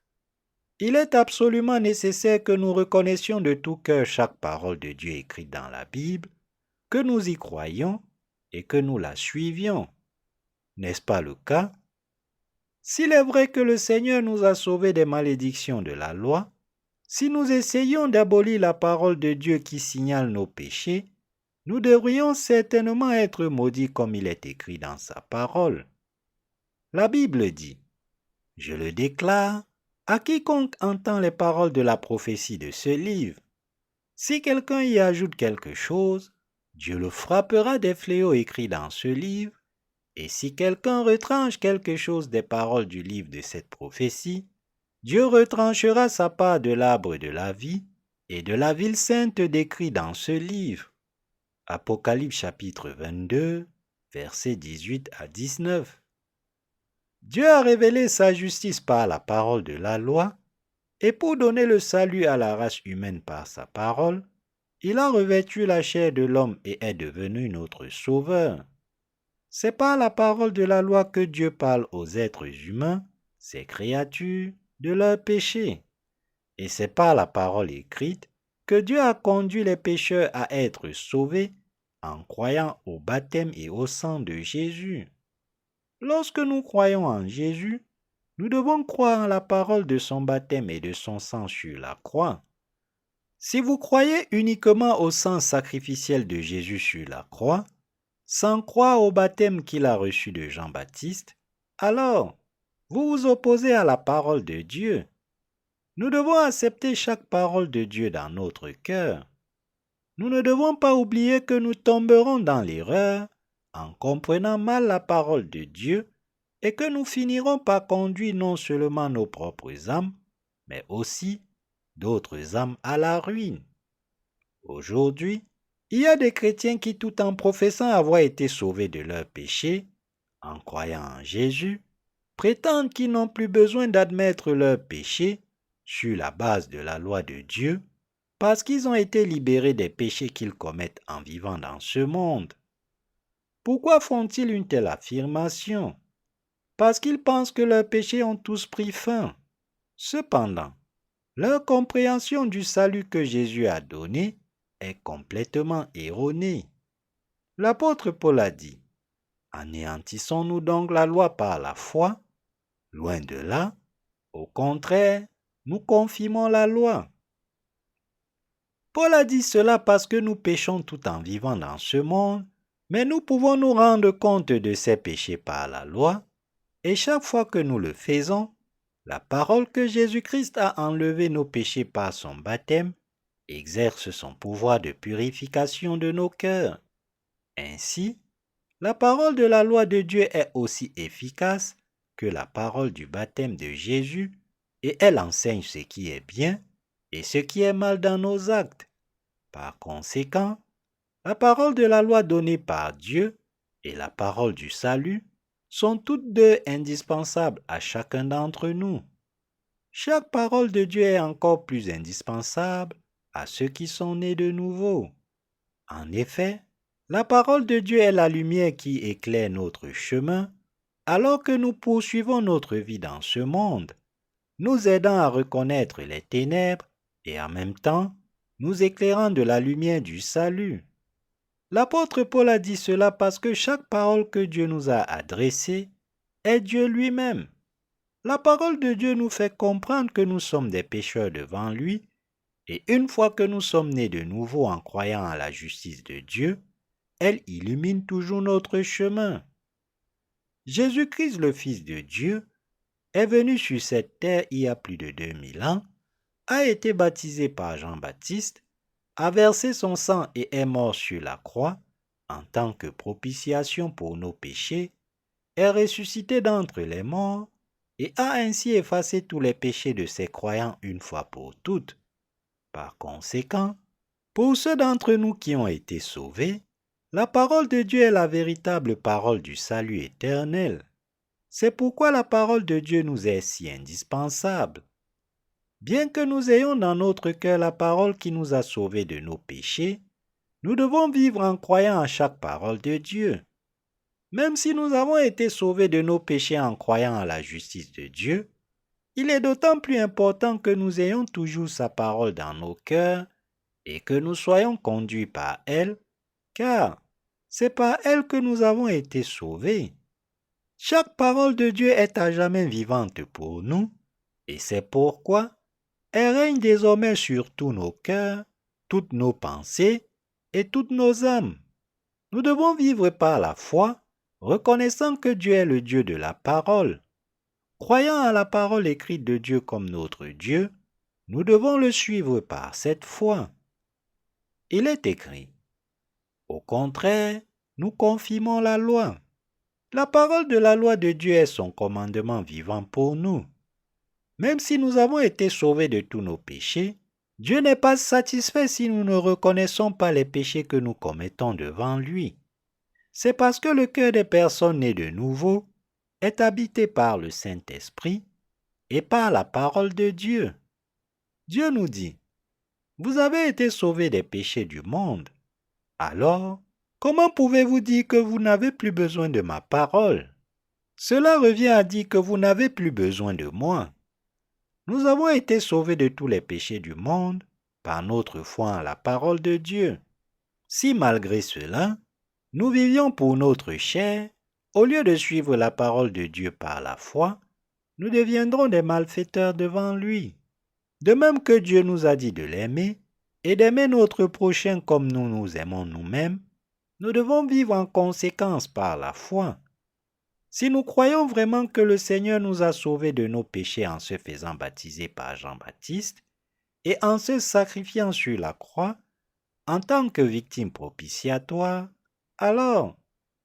S1: Il est absolument nécessaire que nous reconnaissions de tout cœur chaque parole de Dieu écrite dans la Bible, que nous y croyions et que nous la suivions. N'est-ce pas le cas? S'il est vrai que le Seigneur nous a sauvés des malédictions de la loi, si nous essayons d'abolir la parole de Dieu qui signale nos péchés, nous devrions certainement être maudits comme il est écrit dans sa parole. La Bible dit, « Je le déclare à quiconque entend les paroles de la prophétie de ce livre. Si quelqu'un y ajoute quelque chose, Dieu le frappera des fléaux écrits dans ce livre, et si quelqu'un retranche quelque chose des paroles du livre de cette prophétie, Dieu retranchera sa part de l'arbre de la vie et de la ville sainte décrit dans ce livre. » Apocalypse chapitre 22, versets 18 à 19. Dieu a révélé sa justice par la parole de la loi, et pour donner le salut à la race humaine par sa parole, Il a revêtu la chair de l'homme et est devenu notre sauveur. C'est par la parole de la loi que Dieu parle aux êtres humains, ses créatures, de leurs péchés. Et c'est par la parole écrite que Dieu a conduit les pécheurs à être sauvés en croyant au baptême et au sang de Jésus. Lorsque nous croyons en Jésus, nous devons croire en la parole de son baptême et de son sang sur la croix. Si vous croyez uniquement au sang sacrificiel de Jésus sur la croix, sans croire au baptême qu'il a reçu de Jean-Baptiste, alors vous vous opposez à la parole de Dieu. Nous devons accepter chaque parole de Dieu dans notre cœur. Nous ne devons pas oublier que nous tomberons dans l'erreur en comprenant mal la parole de Dieu et que nous finirons par conduire non seulement nos propres âmes, mais aussi d'autres âmes à la ruine. Aujourd'hui, il y a des chrétiens qui, tout en professant avoir été sauvés de leurs péchés, en croyant en Jésus, prétendent qu'ils n'ont plus besoin d'admettre leurs péchés sur la base de la loi de Dieu parce qu'ils ont été libérés des péchés qu'ils commettent en vivant dans ce monde. Pourquoi font-ils une telle affirmation? Parce qu'ils pensent que leurs péchés ont tous pris fin. Cependant, leur compréhension du salut que Jésus a donné est complètement erronée. L'apôtre Paul a dit, « Anéantissons-nous donc la loi par la foi? Loin de là, au contraire, nous confirmons la loi. » Paul a dit cela parce que nous péchons tout en vivant dans ce monde, mais nous pouvons nous rendre compte de ces péchés par la loi, et chaque fois que nous le faisons, la parole que Jésus-Christ a enlevé nos péchés par son baptême exerce son pouvoir de purification de nos cœurs. Ainsi, la parole de la loi de Dieu est aussi efficace que la parole du baptême de Jésus, et elle enseigne ce qui est bien et ce qui est mal dans nos actes. Par conséquent, la parole de la loi donnée par Dieu et la parole du salut sont toutes deux indispensables à chacun d'entre nous. Chaque parole de Dieu est encore plus indispensable à ceux qui sont nés de nouveau. En effet, la parole de Dieu est la lumière qui éclaire notre chemin alors que nous poursuivons notre vie dans ce monde, nous aidant à reconnaître les ténèbres et en même temps nous éclairant de la lumière du salut. L'apôtre Paul a dit cela parce que chaque parole que Dieu nous a adressée est Dieu lui-même. La parole de Dieu nous fait comprendre que nous sommes des pécheurs devant lui, et une fois que nous sommes nés de nouveau en croyant à la justice de Dieu, elle illumine toujours notre chemin. Jésus-Christ, le Fils de Dieu, est venu sur cette terre il y a plus de 2000 ans, a été baptisé par Jean-Baptiste, a versé son sang et est mort sur la croix en tant que propitiation pour nos péchés, est ressuscité d'entre les morts et a ainsi effacé tous les péchés de ses croyants une fois pour toutes. Par conséquent, pour ceux d'entre nous qui ont été sauvés, la parole de Dieu est la véritable parole du salut éternel. C'est pourquoi la parole de Dieu nous est si indispensable. Bien que nous ayons dans notre cœur la parole qui nous a sauvés de nos péchés, nous devons vivre en croyant à chaque parole de Dieu. Même si nous avons été sauvés de nos péchés en croyant à la justice de Dieu, il est d'autant plus important que nous ayons toujours sa parole dans nos cœurs et que nous soyons conduits par elle, car c'est par elle que nous avons été sauvés. Chaque parole de Dieu est à jamais vivante pour nous, et c'est pourquoi elle règne désormais sur tous nos cœurs, toutes nos pensées et toutes nos âmes. Nous devons vivre par la foi, reconnaissant que Dieu est le Dieu de la parole. Croyant à la parole écrite de Dieu comme notre Dieu, nous devons le suivre par cette foi. Il est écrit, « Au contraire, nous confirmons la loi. » La parole de la loi de Dieu est son commandement vivant pour nous. Même si nous avons été sauvés de tous nos péchés, Dieu n'est pas satisfait si nous ne reconnaissons pas les péchés que nous commettons devant lui. C'est parce que le cœur des personnes nées de nouveau est habité par le Saint-Esprit et par la parole de Dieu. Dieu nous dit, Vous avez été sauvés des péchés du monde. Alors, comment pouvez-vous dire que vous n'avez plus besoin de ma parole? Cela revient à dire que vous n'avez plus besoin de moi. Nous avons été sauvés de tous les péchés du monde par notre foi en la parole de Dieu. Si malgré cela, nous vivions pour notre chair, au lieu de suivre la parole de Dieu par la foi, nous deviendrons des malfaiteurs devant lui. De même que Dieu nous a dit de l'aimer et d'aimer notre prochain comme nous nous aimons nous-mêmes, nous devons vivre en conséquence par la foi. Si nous croyons vraiment que le Seigneur nous a sauvés de nos péchés en se faisant baptiser par Jean-Baptiste et en se sacrifiant sur la croix en tant que victime propitiatoire, alors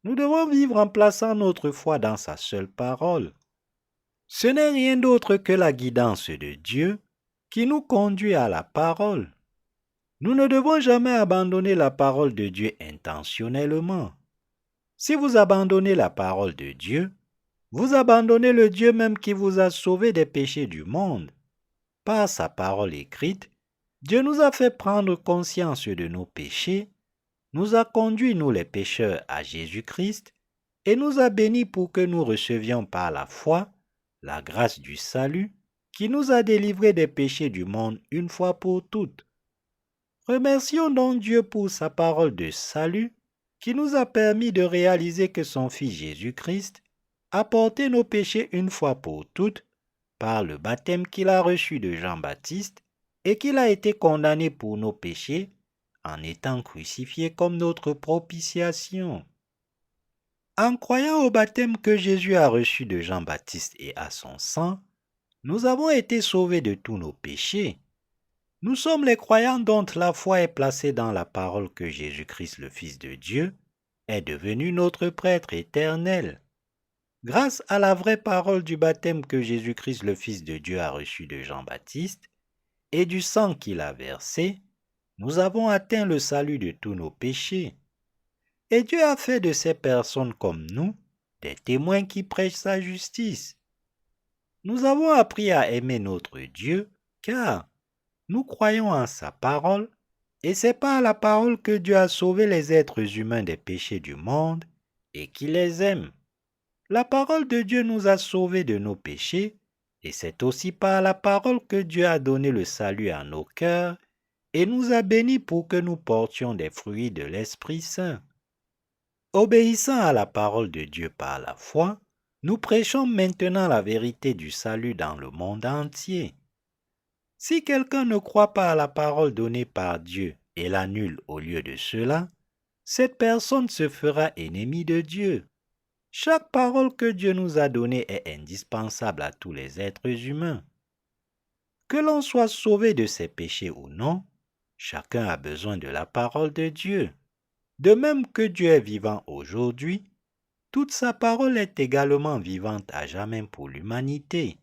S1: nous devons vivre en plaçant notre foi dans sa seule parole. Ce n'est rien d'autre que la guidance de Dieu qui nous conduit à la parole. Nous ne devons jamais abandonner la parole de Dieu intentionnellement. Si vous abandonnez la parole de Dieu, vous abandonnez le Dieu même qui vous a sauvé des péchés du monde. Par sa parole écrite, Dieu nous a fait prendre conscience de nos péchés, nous a conduits, nous les pécheurs, à Jésus-Christ et nous a bénis pour que nous recevions par la foi la grâce du salut qui nous a délivrés des péchés du monde une fois pour toutes. Remercions donc Dieu pour sa parole de salut qui nous a permis de réaliser que son Fils Jésus-Christ a porté nos péchés une fois pour toutes par le baptême qu'il a reçu de Jean-Baptiste et qu'il a été condamné pour nos péchés en étant crucifié comme notre propitiation. En croyant au baptême que Jésus a reçu de Jean-Baptiste et à son sang, nous avons été sauvés de tous nos péchés. Nous sommes les croyants dont la foi est placée dans la parole que Jésus-Christ, le Fils de Dieu, est devenu notre prêtre éternel. Grâce à la vraie parole du baptême que Jésus-Christ, le Fils de Dieu, a reçu de Jean-Baptiste et du sang qu'il a versé, nous avons atteint le salut de tous nos péchés. Et Dieu a fait de ces personnes comme nous des témoins qui prêchent sa justice. Nous avons appris à aimer notre Dieu car nous croyons en sa parole et c'est par la parole que Dieu a sauvé les êtres humains des péchés du monde et qui les aime. La parole de Dieu nous a sauvés de nos péchés et c'est aussi par la parole que Dieu a donné le salut à nos cœurs et nous a bénis pour que nous portions des fruits de l'Esprit Saint. Obéissant à la parole de Dieu par la foi, nous prêchons maintenant la vérité du salut dans le monde entier. Si quelqu'un ne croit pas à la parole donnée par Dieu et l'annule au lieu de cela, cette personne se fera ennemie de Dieu. Chaque parole que Dieu nous a donnée est indispensable à tous les êtres humains. Que l'on soit sauvé de ses péchés ou non, chacun a besoin de la parole de Dieu. De même que Dieu est vivant aujourd'hui, toute sa parole est également vivante à jamais pour l'humanité.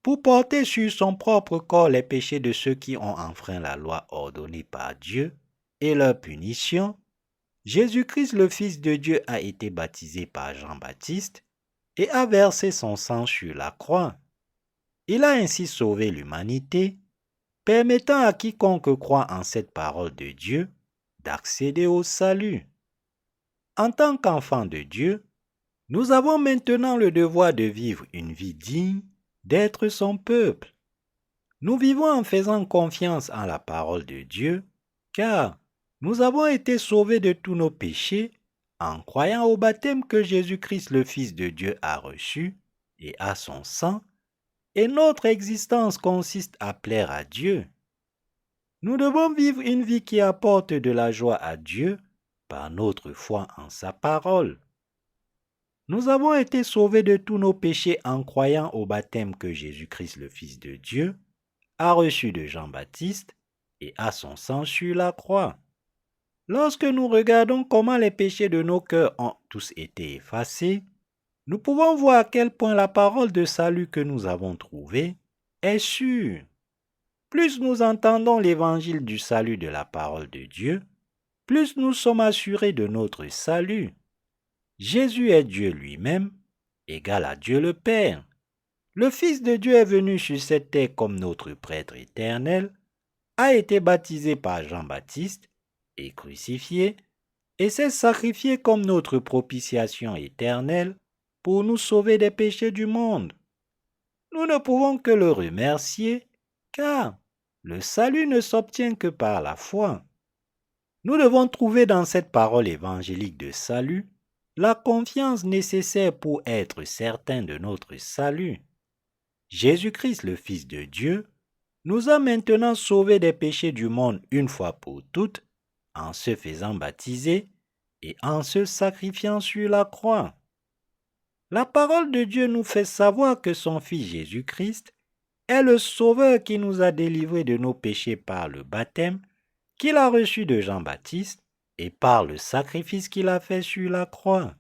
S1: Pour porter sur son propre corps les péchés de ceux qui ont enfreint la loi ordonnée par Dieu et leur punition, Jésus-Christ le Fils de Dieu a été baptisé par Jean-Baptiste et a versé son sang sur la croix. Il a ainsi sauvé l'humanité, permettant à quiconque croit en cette parole de Dieu d'accéder au salut. En tant qu'enfants de Dieu, nous avons maintenant le devoir de vivre une vie digne d'être son peuple. Nous vivons en faisant confiance en la parole de Dieu, car nous avons été sauvés de tous nos péchés en croyant au baptême que Jésus-Christ le Fils de Dieu a reçu et à son sang, et notre existence consiste à plaire à Dieu. Nous devons vivre une vie qui apporte de la joie à Dieu par notre foi en sa parole. Nous avons été sauvés de tous nos péchés en croyant au baptême que Jésus-Christ, le Fils de Dieu, a reçu de Jean-Baptiste et à son sang sur la croix. Lorsque nous regardons comment les péchés de nos cœurs ont tous été effacés, nous pouvons voir à quel point la parole de salut que nous avons trouvée est sûre. Plus nous entendons l'évangile du salut de la parole de Dieu, plus nous sommes assurés de notre salut. Jésus est Dieu lui-même, égal à Dieu le Père. Le Fils de Dieu est venu sur cette terre comme notre prêtre éternel a été baptisé par Jean-Baptiste et crucifié, et s'est sacrifié comme notre propitiation éternelle pour nous sauver des péchés du monde. Nous ne pouvons que le remercier, car le salut ne s'obtient que par la foi. Nous devons trouver dans cette parole évangélique de salut la confiance nécessaire pour être certain de notre salut. Jésus-Christ, le Fils de Dieu, nous a maintenant sauvés des péchés du monde une fois pour toutes, en se faisant baptiser et en se sacrifiant sur la croix. La parole de Dieu nous fait savoir que son Fils Jésus-Christ est le Sauveur qui nous a délivrés de nos péchés par le baptême qu'il a reçu de Jean-Baptiste et par le sacrifice qu'il a fait sur la croix.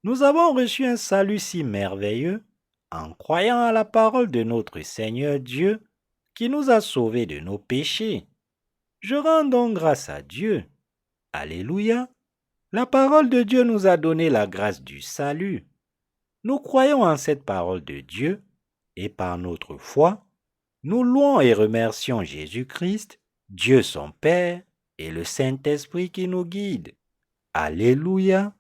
S1: Nous avons reçu un salut si merveilleux en croyant à la parole de notre Seigneur Dieu qui nous a sauvés de nos péchés. Je rends donc grâce à Dieu. Alléluia. La parole de Dieu nous a donné la grâce du salut. Nous croyons en cette parole de Dieu et par notre foi, nous louons et remercions Jésus-Christ, Dieu son Père et le Saint-Esprit qui nous guide. Alléluia.